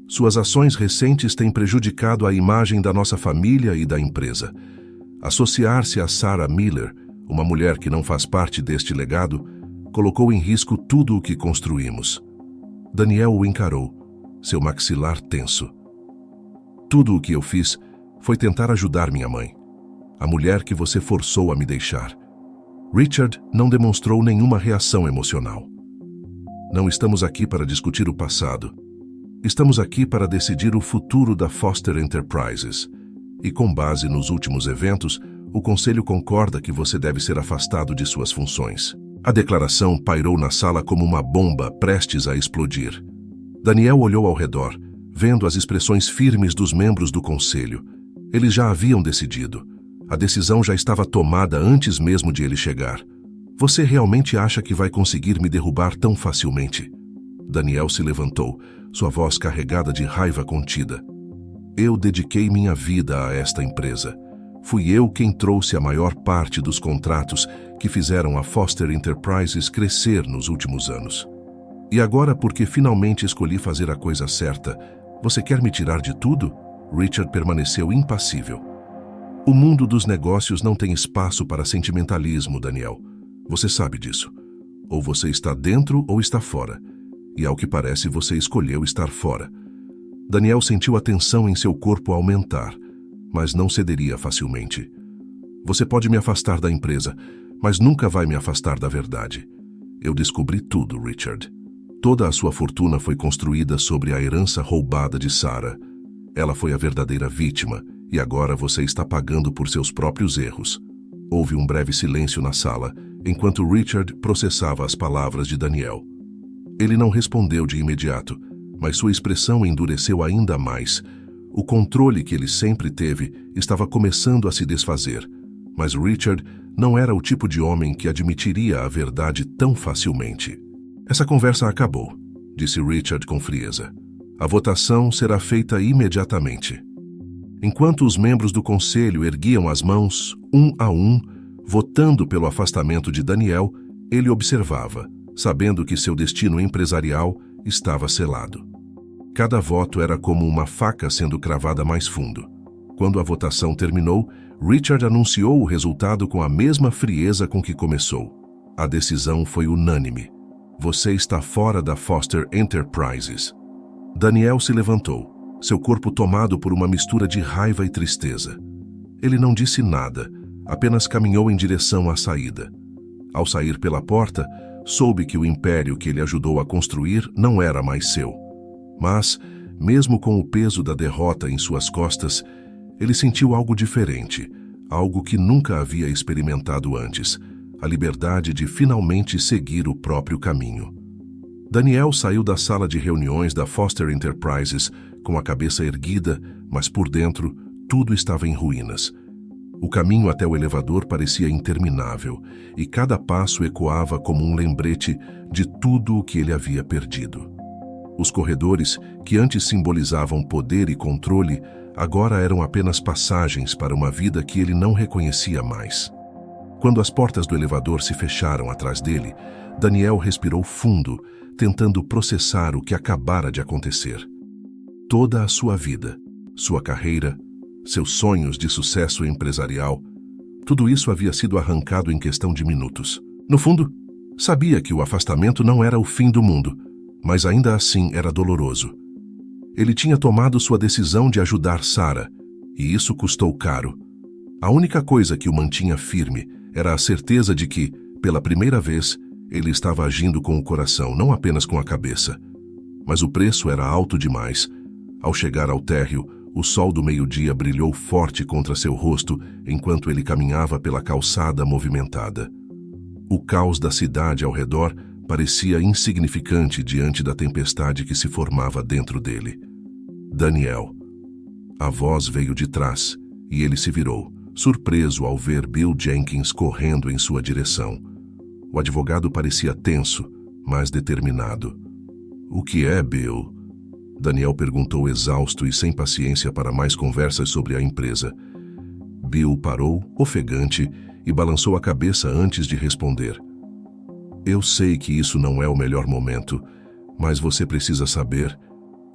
Suas ações recentes têm prejudicado a imagem da nossa família e da empresa. Associar-se a Sarah Miller, uma mulher que não faz parte deste legado, colocou em risco tudo o que construímos. Daniel o encarou, seu maxilar tenso. Tudo o que eu fiz foi tentar ajudar minha mãe, a mulher que você forçou a me deixar. Richard não demonstrou nenhuma reação emocional. Não estamos aqui para discutir o passado. Estamos aqui para decidir o futuro da Foster Enterprises. E com base nos últimos eventos, o Conselho concorda que você deve ser afastado de suas funções. A declaração pairou na sala como uma bomba prestes a explodir. Daniel olhou ao redor, vendo as expressões firmes dos membros do Conselho. Eles já haviam decidido. A decisão já estava tomada antes mesmo de ele chegar. Você realmente acha que vai conseguir me derrubar tão facilmente? Daniel se levantou, sua voz carregada de raiva contida. Eu dediquei minha vida a esta empresa. Fui eu quem trouxe a maior parte dos contratos que fizeram a Foster Enterprises crescer nos últimos anos. E agora, porque finalmente escolhi fazer a coisa certa, você quer me tirar de tudo? Richard permaneceu impassível. O mundo dos negócios não tem espaço para sentimentalismo, Daniel. Você sabe disso. Ou você está dentro ou está fora. E ao que parece, você escolheu estar fora. Daniel sentiu a tensão em seu corpo aumentar, mas não cederia facilmente. Você pode me afastar da empresa, mas nunca vai me afastar da verdade. Eu descobri tudo, Richard. Toda a sua fortuna foi construída sobre a herança roubada de Sarah. Ela foi a verdadeira vítima, e agora você está pagando por seus próprios erros. Houve um breve silêncio na sala, enquanto Richard processava as palavras de Daniel. Ele não respondeu de imediato, mas sua expressão endureceu ainda mais. O controle que ele sempre teve estava começando a se desfazer, mas Richard não era o tipo de homem que admitiria a verdade tão facilmente. Essa conversa acabou, disse Richard com frieza. A votação será feita imediatamente. Enquanto os membros do conselho erguiam as mãos, um a um, votando pelo afastamento de Daniel, ele observava, sabendo que seu destino empresarial estava selado. Cada voto era como uma faca sendo cravada mais fundo. Quando a votação terminou, Richard anunciou o resultado com a mesma frieza com que começou. A decisão foi unânime. Você está fora da Foster Enterprises. Daniel se levantou, seu corpo tomado por uma mistura de raiva e tristeza. Ele não disse nada, apenas caminhou em direção à saída. Ao sair pela porta, soube que o império que ele ajudou a construir não era mais seu. Mas, mesmo com o peso da derrota em suas costas, ele sentiu algo diferente, algo que nunca havia experimentado antes, a liberdade de finalmente seguir o próprio caminho. Daniel saiu da sala de reuniões da Foster Enterprises com a cabeça erguida, mas por dentro tudo estava em ruínas. O caminho até o elevador parecia interminável, e cada passo ecoava como um lembrete de tudo o que ele havia perdido. Os corredores, que antes simbolizavam poder e controle, agora eram apenas passagens para uma vida que ele não reconhecia mais. Quando as portas do elevador se fecharam atrás dele, Daniel respirou fundo, tentando processar o que acabara de acontecer. Toda a sua vida, sua carreira, seus sonhos de sucesso empresarial, tudo isso havia sido arrancado em questão de minutos. No fundo, sabia que o afastamento não era o fim do mundo, mas ainda assim era doloroso. Ele tinha tomado sua decisão de ajudar Sarah, e isso custou caro. A única coisa que o mantinha firme era a certeza de que, pela primeira vez, ele estava agindo com o coração, não apenas com a cabeça. Mas o preço era alto demais. Ao chegar ao térreo, o sol do meio-dia brilhou forte contra seu rosto enquanto ele caminhava pela calçada movimentada. O caos da cidade ao redor parecia insignificante diante da tempestade que se formava dentro dele. Daniel. A voz veio de trás, e ele se virou, surpreso ao ver Bill Jenkins correndo em sua direção. O advogado parecia tenso, mas determinado. "O que é, Bill?" Daniel perguntou exausto e sem paciência para mais conversas sobre a empresa. Bill parou, ofegante, e balançou a cabeça antes de responder. "Eu sei que isso não é o melhor momento, mas você precisa saber.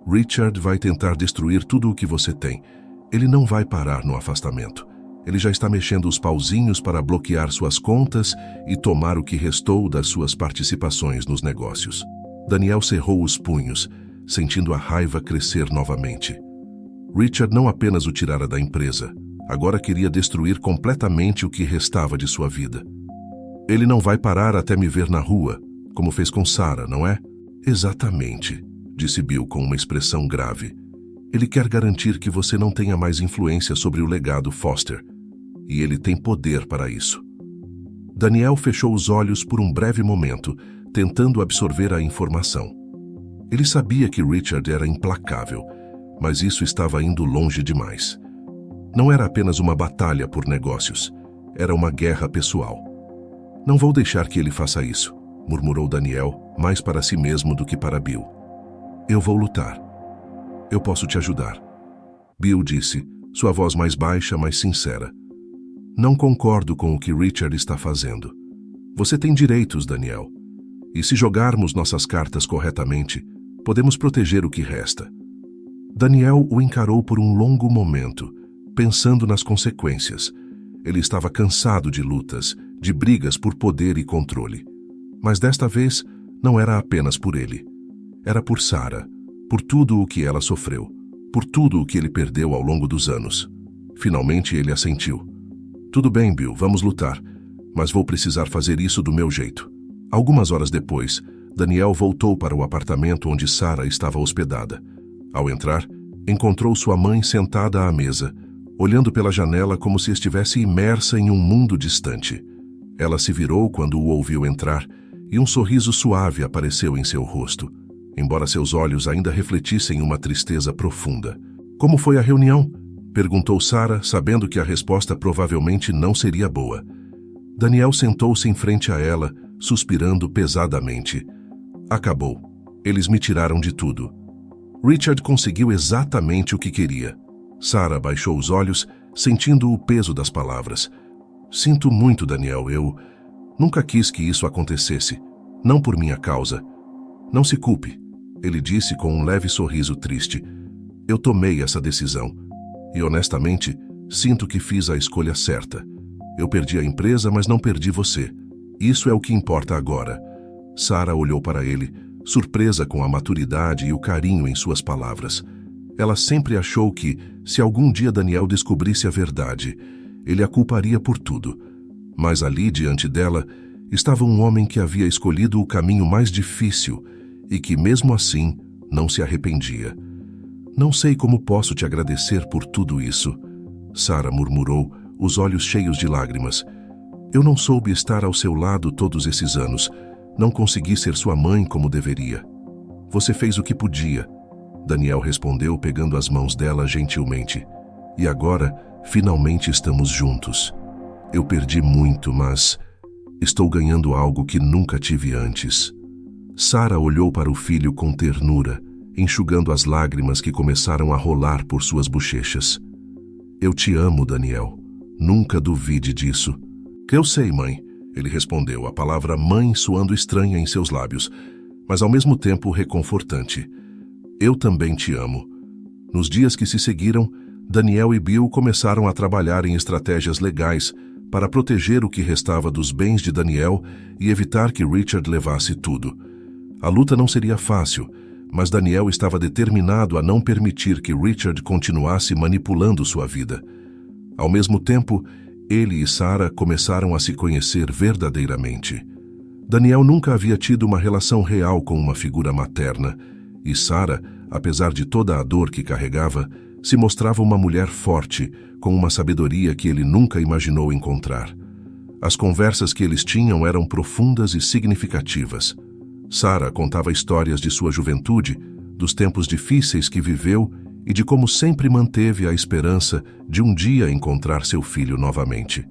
Richard vai tentar destruir tudo o que você tem. Ele não vai parar no afastamento. Ele já está mexendo os pauzinhos para bloquear suas contas e tomar o que restou das suas participações nos negócios." Daniel cerrou os punhos, sentindo a raiva crescer novamente. Richard não apenas o tirara da empresa, agora queria destruir completamente o que restava de sua vida. "Ele não vai parar até me ver na rua, como fez com Sarah, não é?" "Exatamente", disse Bill com uma expressão grave. "Ele quer garantir que você não tenha mais influência sobre o legado Foster. E ele tem poder para isso." Daniel fechou os olhos por um breve momento, tentando absorver a informação. Ele sabia que Richard era implacável, mas isso estava indo longe demais. Não era apenas uma batalha por negócios, era uma guerra pessoal. "Não vou deixar que ele faça isso", murmurou Daniel, mais para si mesmo do que para Bill. "Eu vou lutar. Eu posso te ajudar." Bill disse, sua voz mais baixa, mas sincera. Não concordo com o que Richard está fazendo. Você tem direitos, Daniel. E se jogarmos nossas cartas corretamente, podemos proteger o que resta. Daniel o encarou por um longo momento, pensando nas consequências. Ele estava cansado de lutas, de brigas por poder e controle. Mas desta vez, não era apenas por ele. Era por Sarah, por tudo o que ela sofreu, por tudo o que ele perdeu ao longo dos anos. Finalmente ele assentiu. Tudo bem, Bill, vamos lutar, mas vou precisar fazer isso do meu jeito. Algumas horas depois, Daniel voltou para o apartamento onde Sarah estava hospedada. Ao entrar, encontrou sua mãe sentada à mesa, olhando pela janela como se estivesse imersa em um mundo distante. Ela se virou quando o ouviu entrar e um sorriso suave apareceu em seu rosto, embora seus olhos ainda refletissem uma tristeza profunda. Como foi a reunião? Perguntou Sarah, sabendo que a resposta provavelmente não seria boa. Daniel sentou-se em frente a ela, suspirando pesadamente. Acabou. Eles me tiraram de tudo. Richard conseguiu exatamente o que queria. Sarah baixou os olhos, sentindo o peso das palavras. Sinto muito, Daniel, eu nunca quis que isso acontecesse. Não por minha causa. Não se culpe, ele disse com um leve sorriso triste. Eu tomei essa decisão. E honestamente, sinto que fiz a escolha certa. Eu perdi a empresa, mas não perdi você. Isso é o que importa agora. Sarah olhou para ele, surpresa com a maturidade e o carinho em suas palavras. Ela sempre achou que, se algum dia Daniel descobrisse a verdade, ele a culparia por tudo. Mas ali, diante dela, estava um homem que havia escolhido o caminho mais difícil e que, mesmo assim, não se arrependia. Não sei como posso te agradecer por tudo isso, Sarah murmurou, os olhos cheios de lágrimas. Eu não soube estar ao seu lado todos esses anos. Não consegui ser sua mãe como deveria. Você fez o que podia. Daniel respondeu pegando as mãos dela gentilmente. E agora, finalmente estamos juntos. Eu perdi muito, mas estou ganhando algo que nunca tive antes. Sarah olhou para o filho com ternura, enxugando as lágrimas que começaram a rolar por suas bochechas. Eu te amo, Daniel. Nunca duvide disso. Que eu sei, mãe, ele respondeu, a palavra mãe soando estranha em seus lábios, mas ao mesmo tempo reconfortante. Eu também te amo. Nos dias que se seguiram, Daniel e Bill começaram a trabalhar em estratégias legais para proteger o que restava dos bens de Daniel e evitar que Richard levasse tudo. A luta não seria fácil, mas Daniel estava determinado a não permitir que Richard continuasse manipulando sua vida. Ao mesmo tempo, ele e Sarah começaram a se conhecer verdadeiramente. Daniel nunca havia tido uma relação real com uma figura materna, e Sarah, apesar de toda a dor que carregava, se mostrava uma mulher forte, com uma sabedoria que ele nunca imaginou encontrar. As conversas que eles tinham eram profundas e significativas. Sarah contava histórias de sua juventude, dos tempos difíceis que viveu e de como sempre manteve a esperança de um dia encontrar seu filho novamente.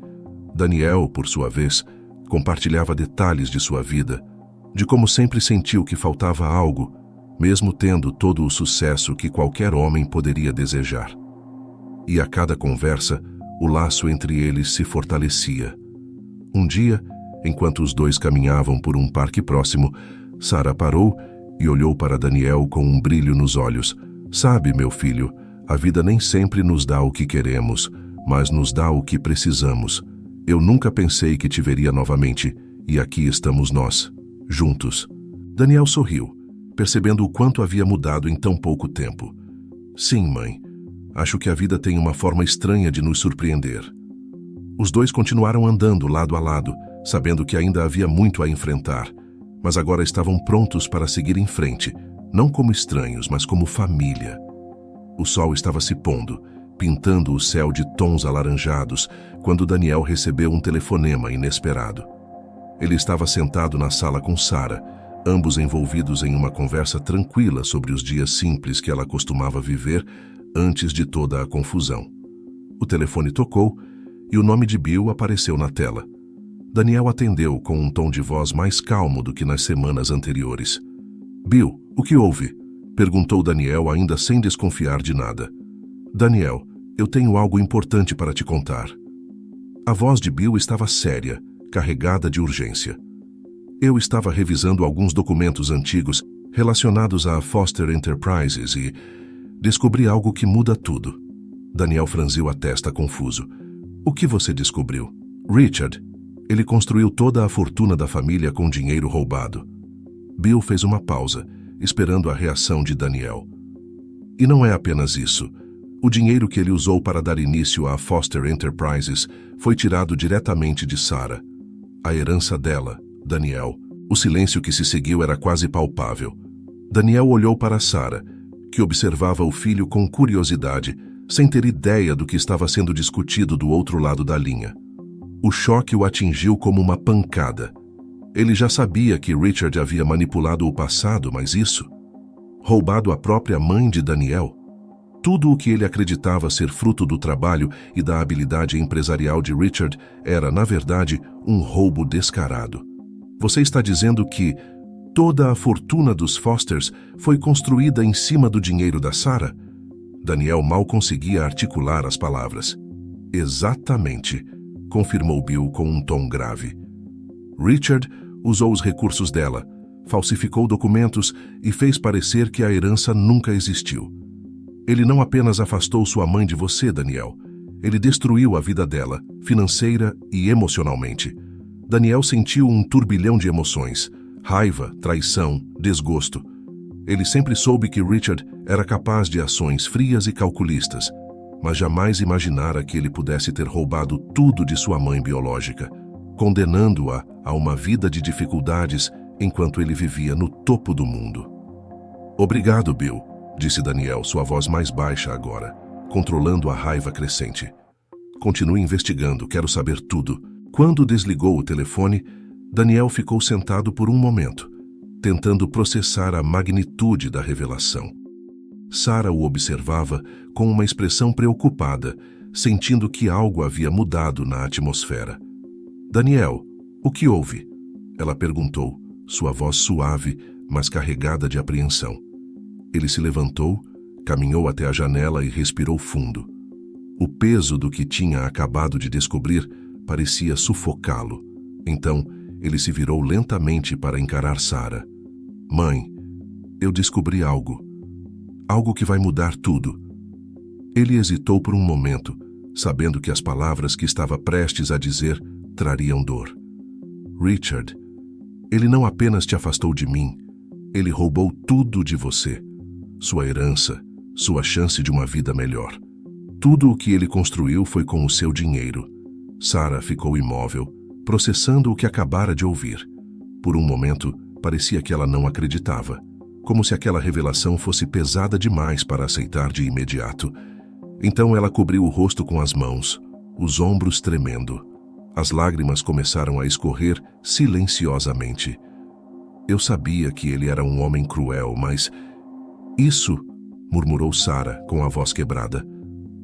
Daniel, por sua vez, compartilhava detalhes de sua vida, de como sempre sentiu que faltava algo, mesmo tendo todo o sucesso que qualquer homem poderia desejar. E a cada conversa, o laço entre eles se fortalecia. Um dia, enquanto os dois caminhavam por um parque próximo, Sarah parou e olhou para Daniel com um brilho nos olhos. Sabe, meu filho, a vida nem sempre nos dá o que queremos, mas nos dá o que precisamos. Eu nunca pensei que te veria novamente, e aqui estamos nós, juntos. Daniel sorriu, percebendo o quanto havia mudado em tão pouco tempo. Sim, mãe, acho que a vida tem uma forma estranha de nos surpreender. Os dois continuaram andando lado a lado, sabendo que ainda havia muito a enfrentar, mas agora estavam prontos para seguir em frente, não como estranhos, mas como família. O sol estava se pondo, pintando o céu de tons alaranjados, quando Daniel recebeu um telefonema inesperado. Ele estava sentado na sala com Sarah, ambos envolvidos em uma conversa tranquila sobre os dias simples que ela costumava viver antes de toda a confusão. O telefone tocou e o nome de Bill apareceu na tela. Daniel atendeu com um tom de voz mais calmo do que nas semanas anteriores. Bill, o que houve? Perguntou Daniel, ainda sem desconfiar de nada. Daniel, eu tenho algo importante para te contar. A voz de Bill estava séria, carregada de urgência. Eu estava revisando alguns documentos antigos relacionados à Foster Enterprises e descobri algo que muda tudo. Daniel franziu a testa confuso. O que você descobriu? Richard. Ele construiu toda a fortuna da família com dinheiro roubado. Bill fez uma pausa, esperando a reação de Daniel. E não é apenas isso. O dinheiro que ele usou para dar início à Foster Enterprises foi tirado diretamente de Sarah. A herança dela, Daniel. O silêncio que se seguiu era quase palpável. Daniel olhou para Sarah, que observava o filho com curiosidade, sem ter ideia do que estava sendo discutido do outro lado da linha. O choque o atingiu como uma pancada. Ele já sabia que Richard havia manipulado o passado, mas isso? Roubado a própria mãe de Daniel? Tudo o que ele acreditava ser fruto do trabalho e da habilidade empresarial de Richard era, na verdade, um roubo descarado. Você está dizendo que toda a fortuna dos Fosters foi construída em cima do dinheiro da Sarah? Daniel mal conseguia articular as palavras. Exatamente, confirmou Bill com um tom grave. Richard usou os recursos dela, falsificou documentos e fez parecer que a herança nunca existiu. Ele não apenas afastou sua mãe de você, Daniel. Ele destruiu a vida dela, financeira e emocionalmente. Daniel sentiu um turbilhão de emoções: raiva, traição, desgosto. Ele sempre soube que Richard era capaz de ações frias e calculistas, mas jamais imaginara que ele pudesse ter roubado tudo de sua mãe biológica, condenando-a a uma vida de dificuldades enquanto ele vivia no topo do mundo. Obrigado, Bill, disse Daniel, sua voz mais baixa agora, controlando a raiva crescente. Continue investigando, quero saber tudo. Quando desligou o telefone, Daniel ficou sentado por um momento, tentando processar a magnitude da revelação. Sarah o observava com uma expressão preocupada, sentindo que algo havia mudado na atmosfera. Daniel, o que houve? Ela perguntou, sua voz suave, mas carregada de apreensão. Ele se levantou, caminhou até a janela e respirou fundo. O peso do que tinha acabado de descobrir parecia sufocá-lo. Então, ele se virou lentamente para encarar Sarah. Mãe, eu descobri algo. Algo que vai mudar tudo. Ele hesitou por um momento, sabendo que as palavras que estava prestes a dizer trariam dor. Richard, ele não apenas te afastou de mim, ele roubou tudo de você. Sua herança, sua chance de uma vida melhor. Tudo o que ele construiu foi com o seu dinheiro. Sarah ficou imóvel, processando o que acabara de ouvir. Por um momento, parecia que ela não acreditava, como se aquela revelação fosse pesada demais para aceitar de imediato. Então ela cobriu o rosto com as mãos, os ombros tremendo. As lágrimas começaram a escorrer silenciosamente. Eu sabia que ele era um homem cruel, mas... Isso, murmurou Sarah com a voz quebrada.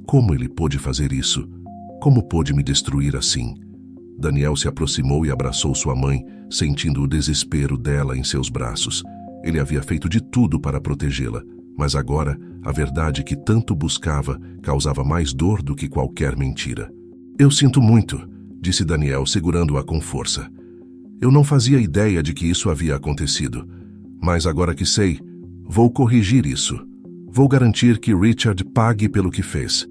Como ele pôde fazer isso? Como pôde me destruir assim? Daniel se aproximou e abraçou sua mãe, sentindo o desespero dela em seus braços. Ele havia feito de tudo para protegê-la, mas agora a verdade que tanto buscava causava mais dor do que qualquer mentira. Eu sinto muito, disse Daniel, segurando-a com força. Eu não fazia ideia de que isso havia acontecido, mas agora que sei, vou corrigir isso. Vou garantir que Richard pague pelo que fez.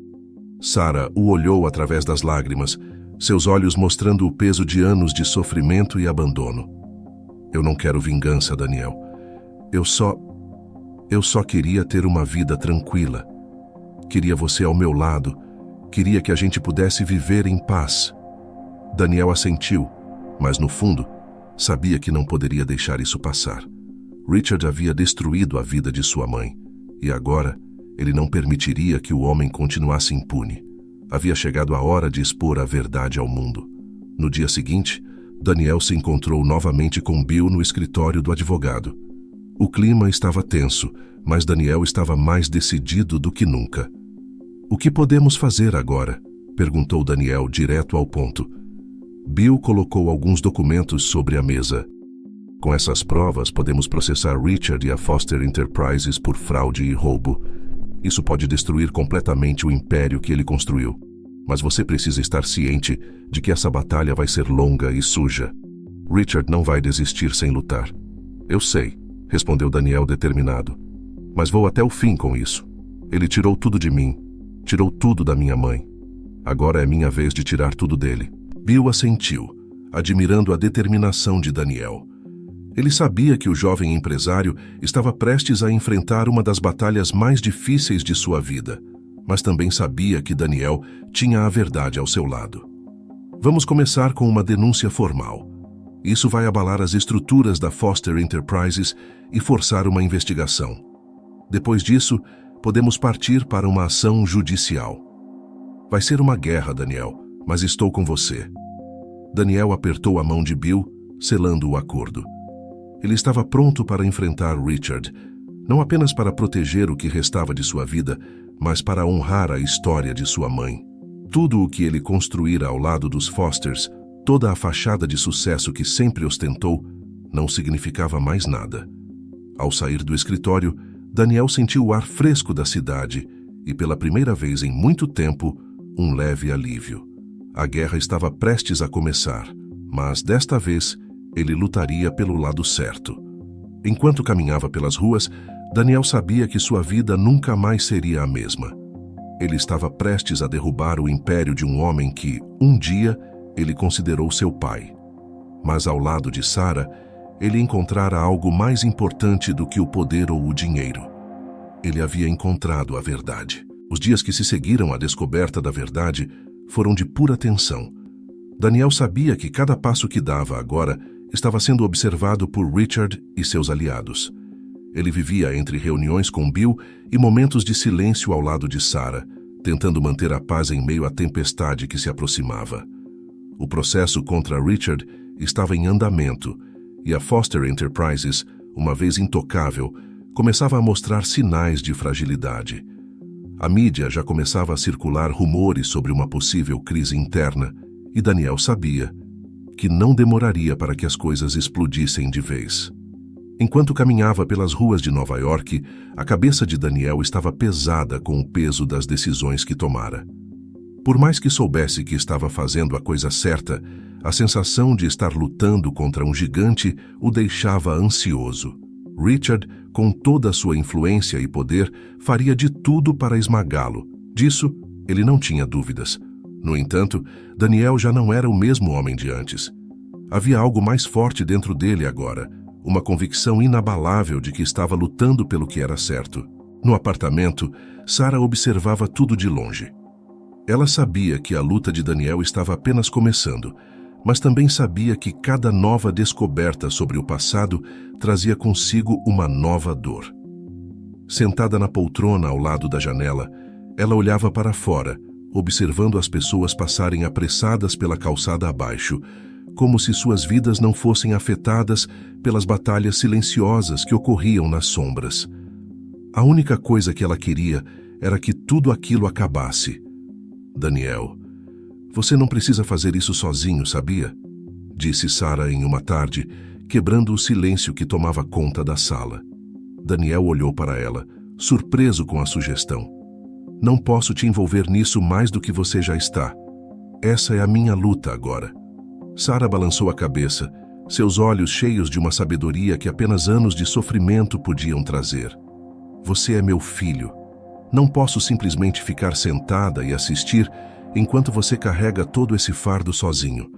Sarah o olhou através das lágrimas, seus olhos mostrando o peso de anos de sofrimento e abandono. Eu não quero vingança, Daniel. Eu só queria ter uma vida tranquila. Queria você ao meu lado. Queria que a gente pudesse viver em paz. Daniel assentiu, mas no fundo, sabia que não poderia deixar isso passar. Richard havia destruído a vida de sua mãe, e agora ele não permitiria que o homem continuasse impune. Havia chegado a hora de expor a verdade ao mundo. No dia seguinte, Daniel se encontrou novamente com Bill no escritório do advogado. O clima estava tenso, mas Daniel estava mais decidido do que nunca. O que podemos fazer agora? Perguntou Daniel direto ao ponto. Bill colocou alguns documentos sobre a mesa. Com essas provas, podemos processar Richard e a Foster Enterprises por fraude e roubo. Isso pode destruir completamente o império que ele construiu. Mas você precisa estar ciente de que essa batalha vai ser longa e suja. Richard não vai desistir sem lutar. Eu sei, respondeu Daniel determinado. Mas vou até o fim com isso. Ele tirou tudo de mim. Tirou tudo da minha mãe. Agora é minha vez de tirar tudo dele. Bill assentiu, admirando a determinação de Daniel. Ele sabia que o jovem empresário estava prestes a enfrentar uma das batalhas mais difíceis de sua vida, mas também sabia que Daniel tinha a verdade ao seu lado. Vamos começar com uma denúncia formal. Isso vai abalar as estruturas da Foster Enterprises e forçar uma investigação. Depois disso, podemos partir para uma ação judicial. Vai ser uma guerra, Daniel, mas estou com você. Daniel apertou a mão de Bill, selando o acordo. Ele estava pronto para enfrentar Richard, não apenas para proteger o que restava de sua vida, mas para honrar a história de sua mãe. Tudo o que ele construíra ao lado dos Fosters, toda a fachada de sucesso que sempre ostentou, não significava mais nada. Ao sair do escritório, Daniel sentiu o ar fresco da cidade e, pela primeira vez em muito tempo, um leve alívio. A guerra estava prestes a começar, mas desta vez ele lutaria pelo lado certo. Enquanto caminhava pelas ruas, Daniel sabia que sua vida nunca mais seria a mesma. Ele estava prestes a derrubar o império de um homem que, um dia, ele considerou seu pai. Mas ao lado de Sarah, ele encontrara algo mais importante do que o poder ou o dinheiro. Ele havia encontrado a verdade. Os dias que se seguiram à descoberta da verdade foram de pura tensão. Daniel sabia que cada passo que dava agora estava sendo observado por Richard e seus aliados. Ele vivia entre reuniões com Bill e momentos de silêncio ao lado de Sarah, tentando manter a paz em meio à tempestade que se aproximava. O processo contra Richard estava em andamento e a Foster Enterprises, uma vez intocável, começava a mostrar sinais de fragilidade. A mídia já começava a circular rumores sobre uma possível crise interna e Daniel sabia que não demoraria para que as coisas explodissem de vez. Enquanto caminhava pelas ruas de Nova York, a cabeça de Daniel estava pesada com o peso das decisões que tomara. Por mais que soubesse que estava fazendo a coisa certa, a sensação de estar lutando contra um gigante o deixava ansioso. Richard, com toda a sua influência e poder, faria de tudo para esmagá-lo. Disso, ele não tinha dúvidas. No entanto, Daniel já não era o mesmo homem de antes. Havia algo mais forte dentro dele agora, uma convicção inabalável de que estava lutando pelo que era certo. No apartamento, Sarah observava tudo de longe. Ela sabia que a luta de Daniel estava apenas começando, mas também sabia que cada nova descoberta sobre o passado trazia consigo uma nova dor. Sentada na poltrona ao lado da janela, ela olhava para fora, observando as pessoas passarem apressadas pela calçada abaixo, como se suas vidas não fossem afetadas pelas batalhas silenciosas que ocorriam nas sombras. A única coisa que ela queria era que tudo aquilo acabasse. Daniel, você não precisa fazer isso sozinho, sabia? Disse Sarah em uma tarde, quebrando o silêncio que tomava conta da sala. Daniel olhou para ela, surpreso com a sugestão. Não posso te envolver nisso mais do que você já está. Essa é a minha luta agora. Sarah balançou a cabeça, seus olhos cheios de uma sabedoria que apenas anos de sofrimento podiam trazer. Você é meu filho. Não posso simplesmente ficar sentada e assistir enquanto você carrega todo esse fardo sozinho.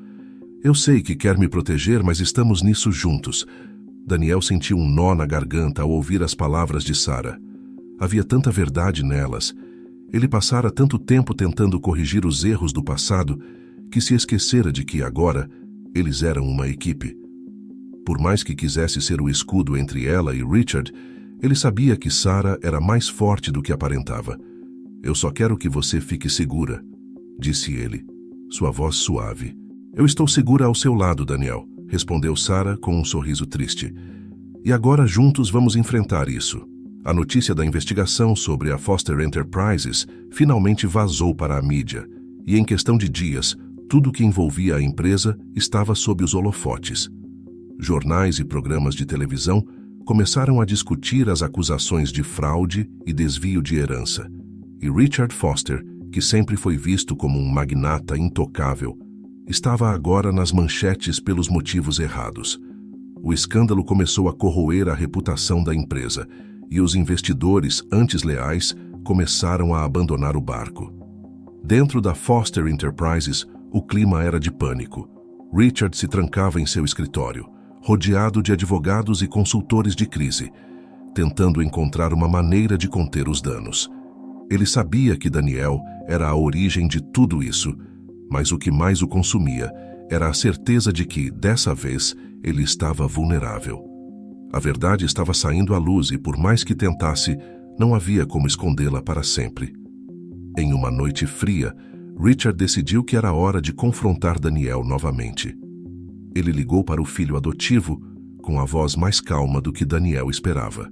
Eu sei que quer me proteger, mas estamos nisso juntos. Daniel sentiu um nó na garganta ao ouvir as palavras de Sarah. Havia tanta verdade nelas. Ele passara tanto tempo tentando corrigir os erros do passado que se esquecera de que agora eles eram uma equipe. Por mais que quisesse ser o escudo entre ela e Richard, ele sabia que Sarah era mais forte do que aparentava. Eu só quero que você fique segura, disse ele, sua voz suave. Eu estou segura ao seu lado, Daniel, respondeu Sarah com um sorriso triste. E agora juntos vamos enfrentar isso. A notícia da investigação sobre a Foster Enterprises finalmente vazou para a mídia, e em questão de dias, tudo que envolvia a empresa estava sob os holofotes. Jornais e programas de televisão começaram a discutir as acusações de fraude e desvio de herança. E Richard Foster, que sempre foi visto como um magnata intocável, estava agora nas manchetes pelos motivos errados. O escândalo começou a corroer a reputação da empresa e os investidores, antes leais, começaram a abandonar o barco. Dentro da Foster Enterprises, o clima era de pânico. Richard se trancava em seu escritório, rodeado de advogados e consultores de crise, tentando encontrar uma maneira de conter os danos. Ele sabia que Daniel era a origem de tudo isso, mas o que mais o consumia era a certeza de que, dessa vez, ele estava vulnerável. A verdade estava saindo à luz e, por mais que tentasse, não havia como escondê-la para sempre. Em uma noite fria, Richard decidiu que era hora de confrontar Daniel novamente. Ele ligou para o filho adotivo, com a voz mais calma do que Daniel esperava.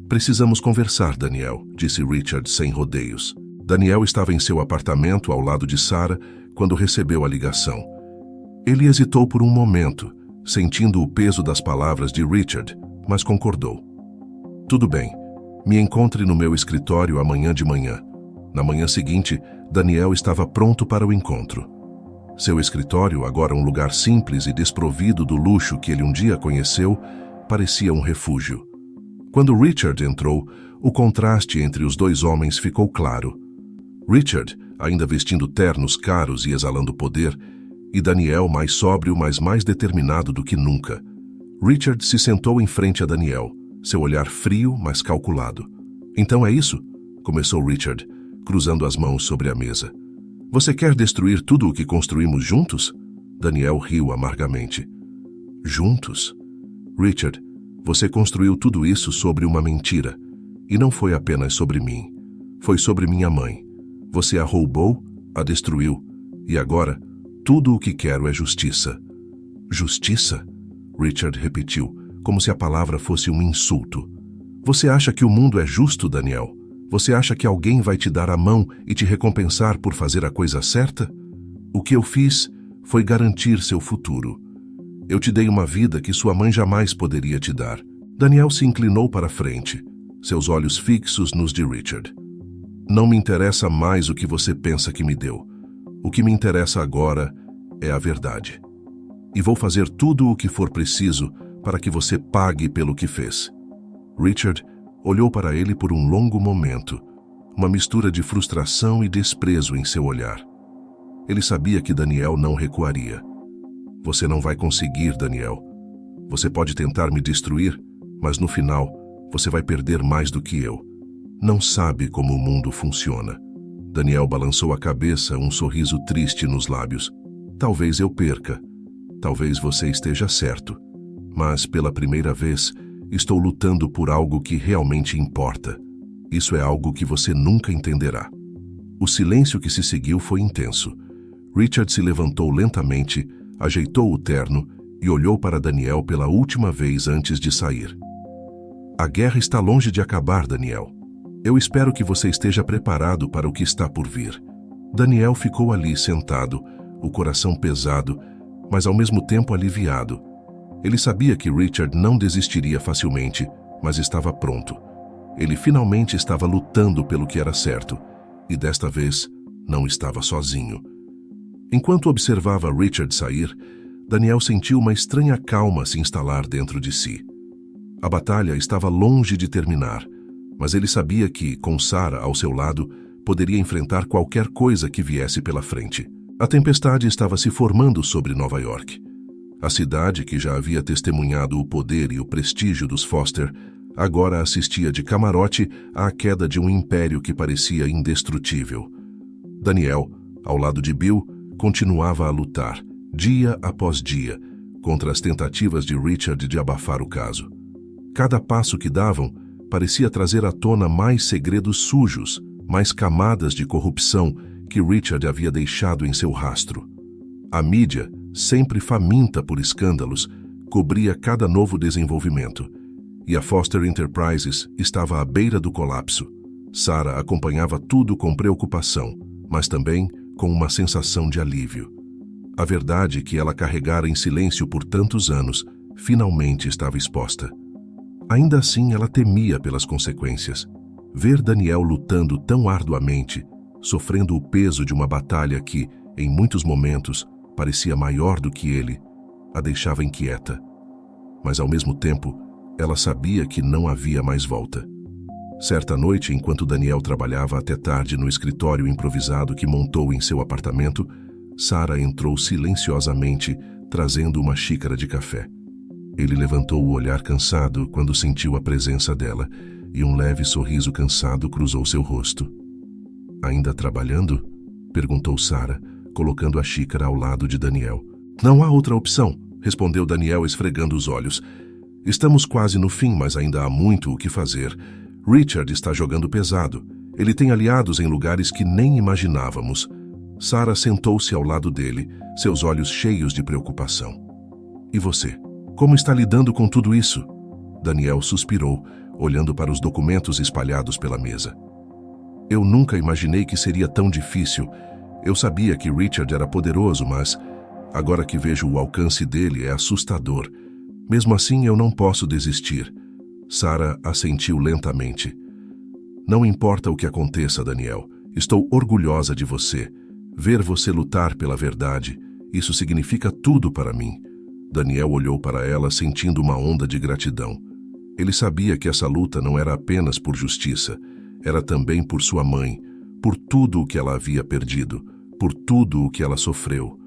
"Precisamos conversar, Daniel", disse Richard sem rodeios. Daniel estava em seu apartamento ao lado de Sarah quando recebeu a ligação. Ele hesitou por um momento, sentindo o peso das palavras de Richard, mas concordou. "Tudo bem, me encontre no meu escritório amanhã de manhã." Na manhã seguinte, Daniel estava pronto para o encontro. Seu escritório, agora um lugar simples e desprovido do luxo que ele um dia conheceu, parecia um refúgio. Quando Richard entrou, o contraste entre os dois homens ficou claro. Richard, ainda vestindo ternos caros e exalando poder, e Daniel mais sóbrio, mas mais determinado do que nunca. Richard se sentou em frente a Daniel, seu olhar frio, mas calculado. "Então é isso?", começou Richard, cruzando as mãos sobre a mesa. "Você quer destruir tudo o que construímos juntos?" Daniel riu amargamente. "Juntos? Richard, você construiu tudo isso sobre uma mentira. E não foi apenas sobre mim. Foi sobre minha mãe. Você a roubou, a destruiu. E agora, tudo o que quero é justiça." "Justiça?", Richard repetiu, como se a palavra fosse um insulto. "Você acha que o mundo é justo, Daniel? Você acha que alguém vai te dar a mão e te recompensar por fazer a coisa certa? O que eu fiz foi garantir seu futuro. Eu te dei uma vida que sua mãe jamais poderia te dar." Daniel se inclinou para a frente, seus olhos fixos nos de Richard. "Não me interessa mais o que você pensa que me deu. O que me interessa agora é a verdade. E vou fazer tudo o que for preciso para que você pague pelo que fez." Richard olhou para ele por um longo momento, uma mistura de frustração e desprezo em seu olhar. Ele sabia que Daniel não recuaria. "Você não vai conseguir, Daniel. Você pode tentar me destruir, mas no final você vai perder mais do que eu. Não sabe como o mundo funciona." Daniel balançou a cabeça, um sorriso triste nos lábios. "Talvez eu perca. Talvez você esteja certo. Mas, pela primeira vez, estou lutando por algo que realmente importa. Isso é algo que você nunca entenderá." O silêncio que se seguiu foi intenso. Richard se levantou lentamente, ajeitou o terno e olhou para Daniel pela última vez antes de sair. "A guerra está longe de acabar, Daniel. Eu espero que você esteja preparado para o que está por vir." Daniel ficou ali sentado, o coração pesado, mas ao mesmo tempo aliviado. Ele sabia que Richard não desistiria facilmente, mas estava pronto. Ele finalmente estava lutando pelo que era certo, e desta vez não estava sozinho. Enquanto observava Richard sair, Daniel sentiu uma estranha calma se instalar dentro de si. A batalha estava longe de terminar, mas ele sabia que, com Sarah ao seu lado, poderia enfrentar qualquer coisa que viesse pela frente. A tempestade estava se formando sobre Nova York. A cidade, que já havia testemunhado o poder e o prestígio dos Foster, agora assistia de camarote à queda de um império que parecia indestrutível. Daniel, ao lado de Bill, continuava a lutar, dia após dia, contra as tentativas de Richard de abafar o caso. Cada passo que davam parecia trazer à tona mais segredos sujos, mais camadas de corrupção que Richard havia deixado em seu rastro. A mídia, sempre faminta por escândalos, cobria cada novo desenvolvimento, e a Foster Enterprises estava à beira do colapso. Sarah acompanhava tudo com preocupação, mas também com uma sensação de alívio. A verdade que ela carregara em silêncio por tantos anos finalmente estava exposta. Ainda assim, ela temia pelas consequências. Ver Daniel lutando tão arduamente, sofrendo o peso de uma batalha que, em muitos momentos, parecia maior do que ele, a deixava inquieta. Mas, ao mesmo tempo, ela sabia que não havia mais volta. Certa noite, enquanto Daniel trabalhava até tarde no escritório improvisado que montou em seu apartamento, Sarah entrou silenciosamente, trazendo uma xícara de café. Ele levantou o olhar cansado quando sentiu a presença dela, e um leve sorriso cansado cruzou seu rosto. "Ainda trabalhando?" perguntou Sarah, colocando a xícara ao lado de Daniel. "Não há outra opção", respondeu Daniel esfregando os olhos. "Estamos quase no fim, mas ainda há muito o que fazer. Richard está jogando pesado. Ele tem aliados em lugares que nem imaginávamos." Sarah sentou-se ao lado dele, seus olhos cheios de preocupação. "E você? Como está lidando com tudo isso?" Daniel suspirou, olhando para os documentos espalhados pela mesa. "Eu nunca imaginei que seria tão difícil. Eu sabia que Richard era poderoso, mas agora que vejo o alcance dele é assustador. Mesmo assim, eu não posso desistir." Sarah assentiu lentamente. "Não importa o que aconteça, Daniel. Estou orgulhosa de você. Ver você lutar pela verdade, isso significa tudo para mim." Daniel olhou para ela sentindo uma onda de gratidão. Ele sabia que essa luta não era apenas por justiça, era também por sua mãe, por tudo o que ela havia perdido, por tudo o que ela sofreu.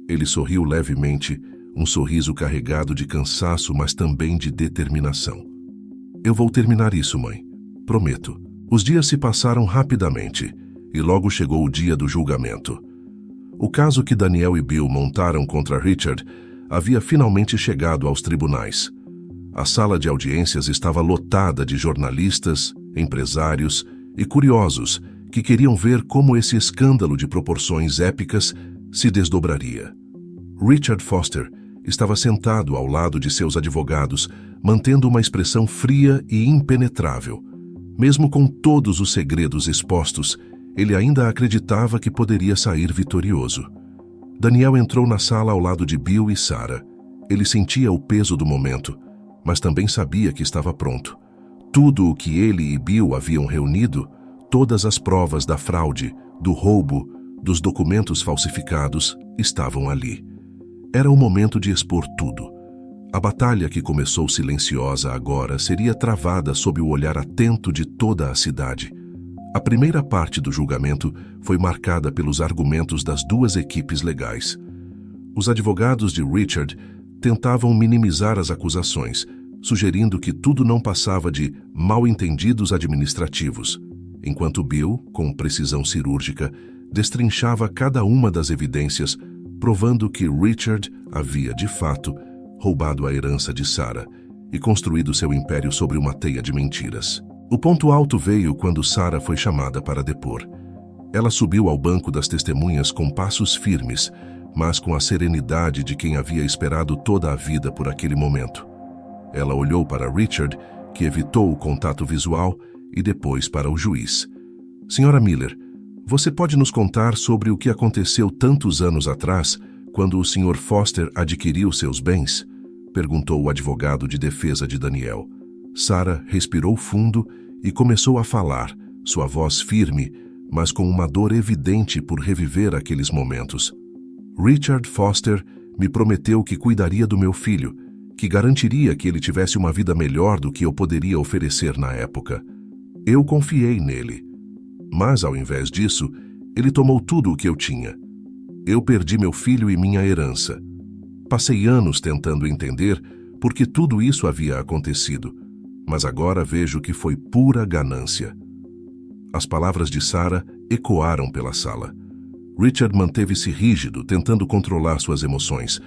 Ele sorriu levemente, um sorriso carregado de cansaço, mas também de determinação. "Eu vou terminar isso, mãe. Prometo." Os dias se passaram rapidamente, e logo chegou o dia do julgamento. O caso que Daniel e Bill montaram contra Richard havia finalmente chegado aos tribunais. A sala de audiências estava lotada de jornalistas, empresários e curiosos que queriam ver como esse escândalo de proporções épicas se desdobraria. Richard Foster estava sentado ao lado de seus advogados, mantendo uma expressão fria e impenetrável. Mesmo com todos os segredos expostos, ele ainda acreditava que poderia sair vitorioso. Daniel entrou na sala ao lado de Bill e Sarah. Ele sentia o peso do momento, mas também sabia que estava pronto. Tudo o que ele e Bill haviam reunido, todas as provas da fraude, do roubo, dos documentos falsificados, estavam ali. Era o momento de expor tudo. A batalha que começou silenciosa agora seria travada sob o olhar atento de toda a cidade. A primeira parte do julgamento foi marcada pelos argumentos das duas equipes legais. Os advogados de Richard tentavam minimizar as acusações, sugerindo que tudo não passava de mal-entendidos administrativos, enquanto Bill, com precisão cirúrgica, destrinchava cada uma das evidências, provando que Richard havia, de fato, roubado a herança de Sarah e construído seu império sobre uma teia de mentiras. O ponto alto veio quando Sarah foi chamada para depor. Ela subiu ao banco das testemunhas com passos firmes, mas com a serenidade de quem havia esperado toda a vida por aquele momento. Ela olhou para Richard, que evitou o contato visual, e depois para o juiz. "Senhora Miller, você pode nos contar sobre o que aconteceu tantos anos atrás, quando o Sr. Foster adquiriu seus bens?" perguntou o advogado de defesa de Daniel. Sarah respirou fundo e começou a falar, sua voz firme, mas com uma dor evidente por reviver aqueles momentos. "Richard Foster me prometeu que cuidaria do meu filho, que garantiria que ele tivesse uma vida melhor do que eu poderia oferecer na época. Eu confiei nele. Mas, ao invés disso, ele tomou tudo o que eu tinha. Eu perdi meu filho e minha herança. Passei anos tentando entender por que tudo isso havia acontecido, mas agora vejo que foi pura ganância." As palavras de Sarah ecoaram pela sala. Richard manteve-se rígido, tentando controlar suas emoções,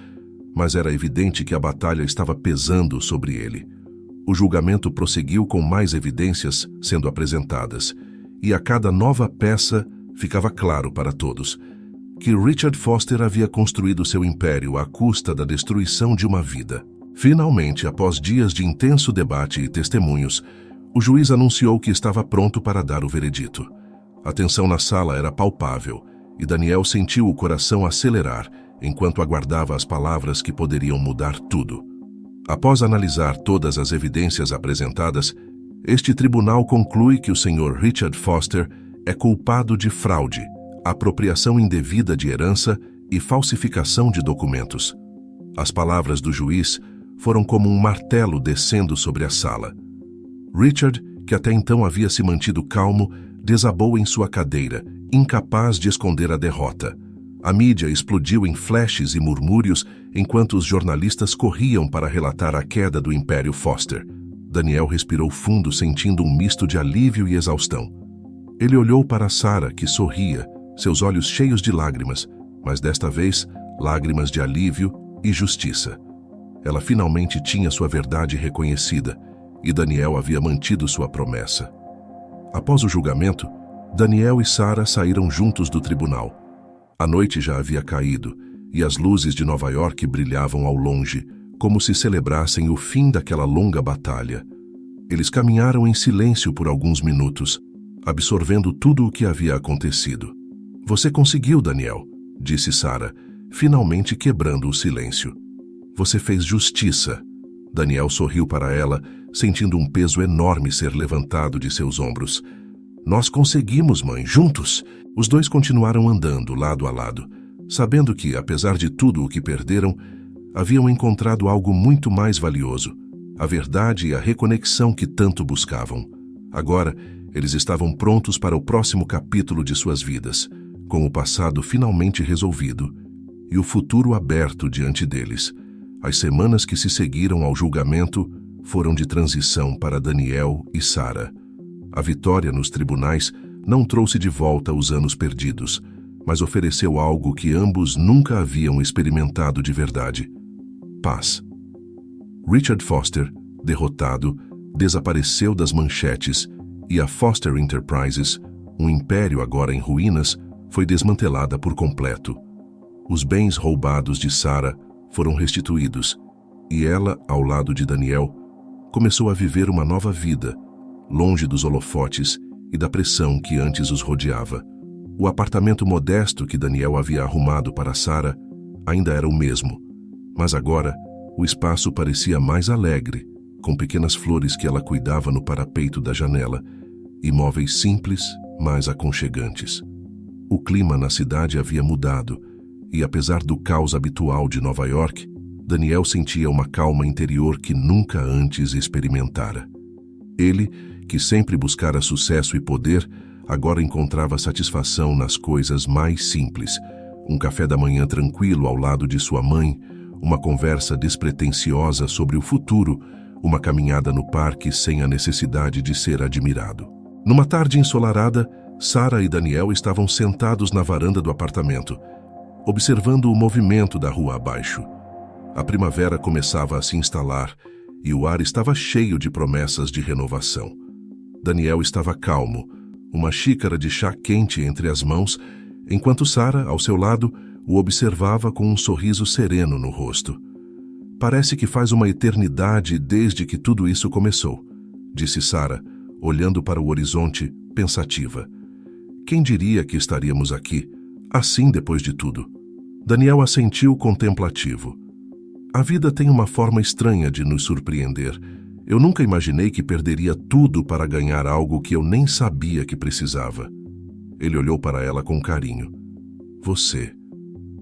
mas era evidente que a batalha estava pesando sobre ele. O julgamento prosseguiu com mais evidências sendo apresentadas, e a cada nova peça ficava claro para todos que Richard Foster havia construído seu império à custa da destruição de uma vida. Finalmente, após dias de intenso debate e testemunhos, o juiz anunciou que estava pronto para dar o veredito. A tensão na sala era palpável, e Daniel sentiu o coração acelerar enquanto aguardava as palavras que poderiam mudar tudo. Após analisar todas as evidências apresentadas, este tribunal conclui que o Sr. Richard Foster é culpado de fraude, apropriação indevida de herança e falsificação de documentos. As palavras do juiz foram como um martelo descendo sobre a sala. Richard, que até então havia se mantido calmo, desabou em sua cadeira, incapaz de esconder a derrota. A mídia explodiu em flashes e murmúrios enquanto os jornalistas corriam para relatar a queda do Império Foster. Daniel respirou fundo, sentindo um misto de alívio e exaustão. Ele olhou para Sarah, que sorria, seus olhos cheios de lágrimas, mas desta vez, lágrimas de alívio e justiça. Ela finalmente tinha sua verdade reconhecida, e Daniel havia mantido sua promessa. Após o julgamento, Daniel e Sarah saíram juntos do tribunal. A noite já havia caído, e as luzes de Nova York brilhavam ao longe, como se celebrassem o fim daquela longa batalha. Eles caminharam em silêncio por alguns minutos, absorvendo tudo o que havia acontecido. "Você conseguiu, Daniel", disse Sarah, finalmente quebrando o silêncio. "Você fez justiça." Daniel sorriu para ela, sentindo um peso enorme ser levantado de seus ombros. "Nós conseguimos, mãe, juntos." Os dois continuaram andando lado a lado, sabendo que, apesar de tudo o que perderam, haviam encontrado algo muito mais valioso, a verdade e a reconexão que tanto buscavam. Agora, eles estavam prontos para o próximo capítulo de suas vidas, com o passado finalmente resolvido e o futuro aberto diante deles. As semanas que se seguiram ao julgamento foram de transição para Daniel e Sarah. A vitória nos tribunais não trouxe de volta os anos perdidos, mas ofereceu algo que ambos nunca haviam experimentado de verdade: paz. Richard Foster, derrotado, desapareceu das manchetes e a Foster Enterprises, um império agora em ruínas, foi desmantelada por completo. Os bens roubados de Sarah foram restituídos e ela, ao lado de Daniel, começou a viver uma nova vida, longe dos holofotes e da pressão que antes os rodeava. O apartamento modesto que Daniel havia arrumado para Sarah ainda era o mesmo, mas agora o espaço parecia mais alegre, com pequenas flores que ela cuidava no parapeito da janela e móveis simples, mas aconchegantes. O clima na cidade havia mudado e, apesar do caos habitual de Nova York, Daniel sentia uma calma interior que nunca antes experimentara. Ele, que sempre buscara sucesso e poder, agora encontrava satisfação nas coisas mais simples: um café da manhã tranquilo ao lado de sua mãe, uma conversa despretensiosa sobre o futuro, uma caminhada no parque sem a necessidade de ser admirado. Numa tarde ensolarada, Sarah e Daniel estavam sentados na varanda do apartamento, observando o movimento da rua abaixo. A primavera começava a se instalar e o ar estava cheio de promessas de renovação. Daniel estava calmo, uma xícara de chá quente entre as mãos, enquanto Sarah, ao seu lado, o observava com um sorriso sereno no rosto. "Parece que faz uma eternidade desde que tudo isso começou", disse Sarah, olhando para o horizonte, pensativa. "Quem diria que estaríamos aqui, assim depois de tudo?" Daniel assentiu contemplativo. "A vida tem uma forma estranha de nos surpreender. Eu nunca imaginei que perderia tudo para ganhar algo que eu nem sabia que precisava." Ele olhou para ela com carinho. "Você."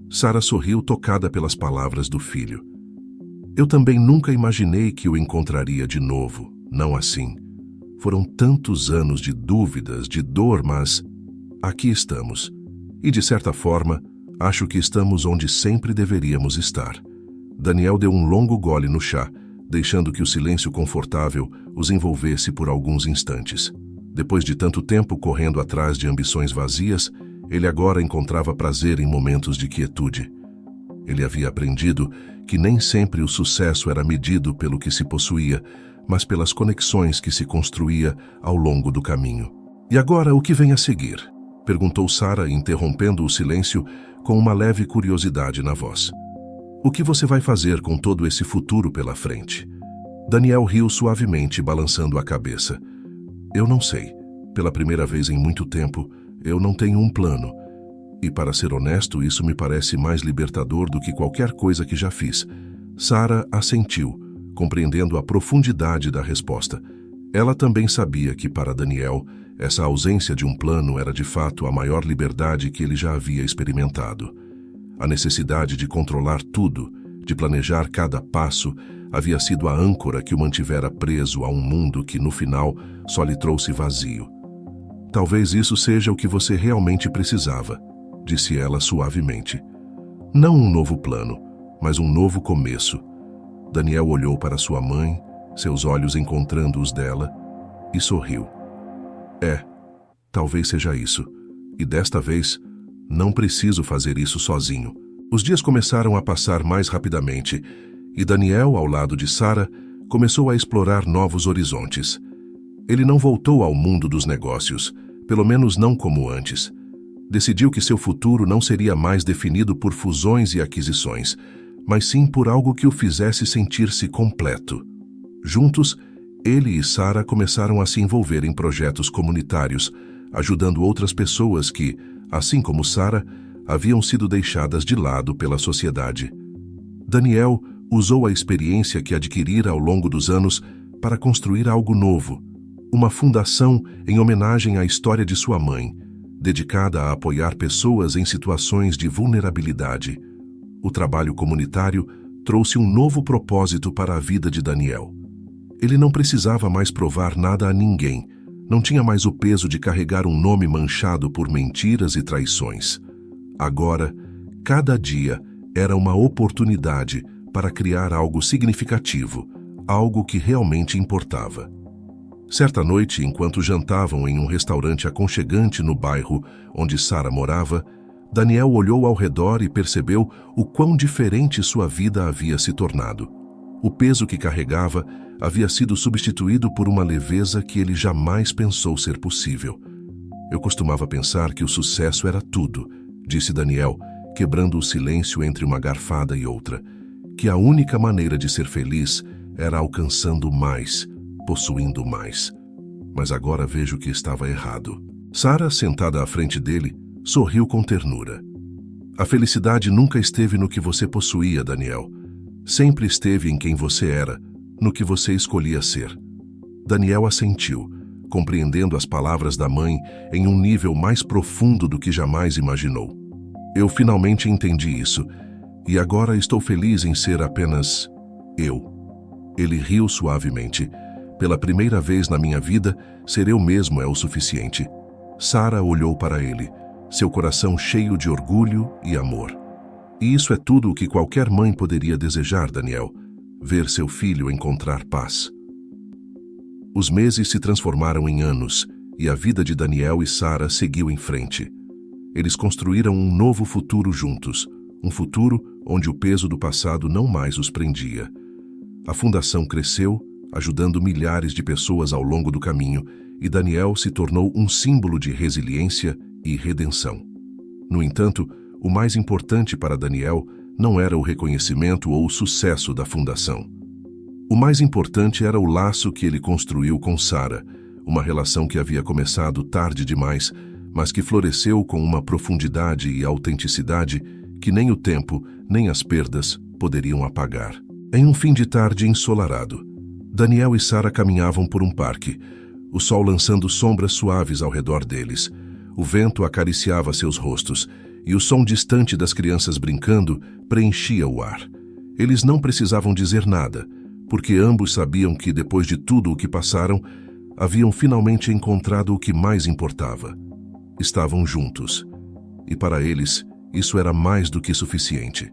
Sarah sorriu, tocada pelas palavras do filho. "Eu também nunca imaginei que o encontraria de novo, não assim. Foram tantos anos de dúvidas, de dor, mas aqui estamos. E, de certa forma, acho que estamos onde sempre deveríamos estar." Daniel deu um longo gole no chá, deixando que o silêncio confortável os envolvesse por alguns instantes. Depois de tanto tempo correndo atrás de ambições vazias, ele agora encontrava prazer em momentos de quietude. Ele havia aprendido que nem sempre o sucesso era medido pelo que se possuía, mas pelas conexões que se construía ao longo do caminho. "E agora, o que vem a seguir?" perguntou Sarah, interrompendo o silêncio com uma leve curiosidade na voz. "O que você vai fazer com todo esse futuro pela frente?" Daniel riu suavemente, balançando a cabeça. "Eu não sei. Pela primeira vez em muito tempo, eu não tenho um plano. E, para ser honesto, isso me parece mais libertador do que qualquer coisa que já fiz." Sarah assentiu, compreendendo a profundidade da resposta. Ela também sabia que, para Daniel, essa ausência de um plano era de fato a maior liberdade que ele já havia experimentado. A necessidade de controlar tudo, de planejar cada passo, havia sido a âncora que o mantivera preso a um mundo que, no final, só lhe trouxe vazio. Talvez isso seja o que você realmente precisava, disse ela suavemente. Não um novo plano, mas um novo começo. Daniel olhou para sua mãe, seus olhos encontrando os dela, e sorriu. Talvez seja isso. E desta vez, não preciso fazer isso sozinho. Os dias começaram a passar mais rapidamente, e Daniel, ao lado de Sara, começou a explorar novos horizontes. Ele não voltou ao mundo dos negócios, pelo menos não como antes. Decidiu que seu futuro não seria mais definido por fusões e aquisições, mas sim por algo que o fizesse sentir-se completo. Juntos, ele e Sara começaram a se envolver em projetos comunitários, ajudando outras pessoas que, assim como Sara, haviam sido deixadas de lado pela sociedade. Daniel usou a experiência que adquirira ao longo dos anos para construir algo novo, uma fundação em homenagem à história de sua mãe, dedicada a apoiar pessoas em situações de vulnerabilidade. O trabalho comunitário trouxe um novo propósito para a vida de Daniel. Ele não precisava mais provar nada a ninguém, não tinha mais o peso de carregar um nome manchado por mentiras e traições. Agora, cada dia era uma oportunidade para criar algo significativo, algo que realmente importava. Certa noite, enquanto jantavam em um restaurante aconchegante no bairro onde Sara morava, Daniel olhou ao redor e percebeu o quão diferente sua vida havia se tornado. O peso que carregava havia sido substituído por uma leveza que ele jamais pensou ser possível. Eu costumava pensar que o sucesso era tudo, disse Daniel, quebrando o silêncio entre uma garfada e outra, que a única maneira de ser feliz era alcançando mais, possuindo mais. Mas agora vejo que estava errado. Sara, sentada à frente dele, sorriu com ternura. A felicidade nunca esteve no que você possuía, Daniel. Sempre esteve em quem você era, no que você escolhia ser. Daniel assentiu, compreendendo as palavras da mãe em um nível mais profundo do que jamais imaginou. Eu finalmente entendi isso, e agora estou feliz em ser apenas eu. Ele riu suavemente. Pela primeira vez na minha vida, ser eu mesmo é o suficiente. Sara olhou para ele, seu coração cheio de orgulho e amor. E isso é tudo o que qualquer mãe poderia desejar, Daniel, ver seu filho encontrar paz. Os meses se transformaram em anos, e a vida de Daniel e Sara seguiu em frente. Eles construíram um novo futuro juntos, um futuro onde o peso do passado não mais os prendia. A fundação cresceu, ajudando milhares de pessoas ao longo do caminho, e Daniel se tornou um símbolo de resiliência e redenção. No entanto, o mais importante para Daniel não era o reconhecimento ou o sucesso da fundação. O mais importante era o laço que ele construiu com Sara, uma relação que havia começado tarde demais, mas que floresceu com uma profundidade e autenticidade que nem o tempo, nem as perdas poderiam apagar. Em um fim de tarde ensolarado, Daniel e Sara caminhavam por um parque, o sol lançando sombras suaves ao redor deles. O vento acariciava seus rostos, e o som distante das crianças brincando preenchia o ar. Eles não precisavam dizer nada, porque ambos sabiam que, depois de tudo o que passaram, haviam finalmente encontrado o que mais importava. Estavam juntos. E para eles, isso era mais do que suficiente.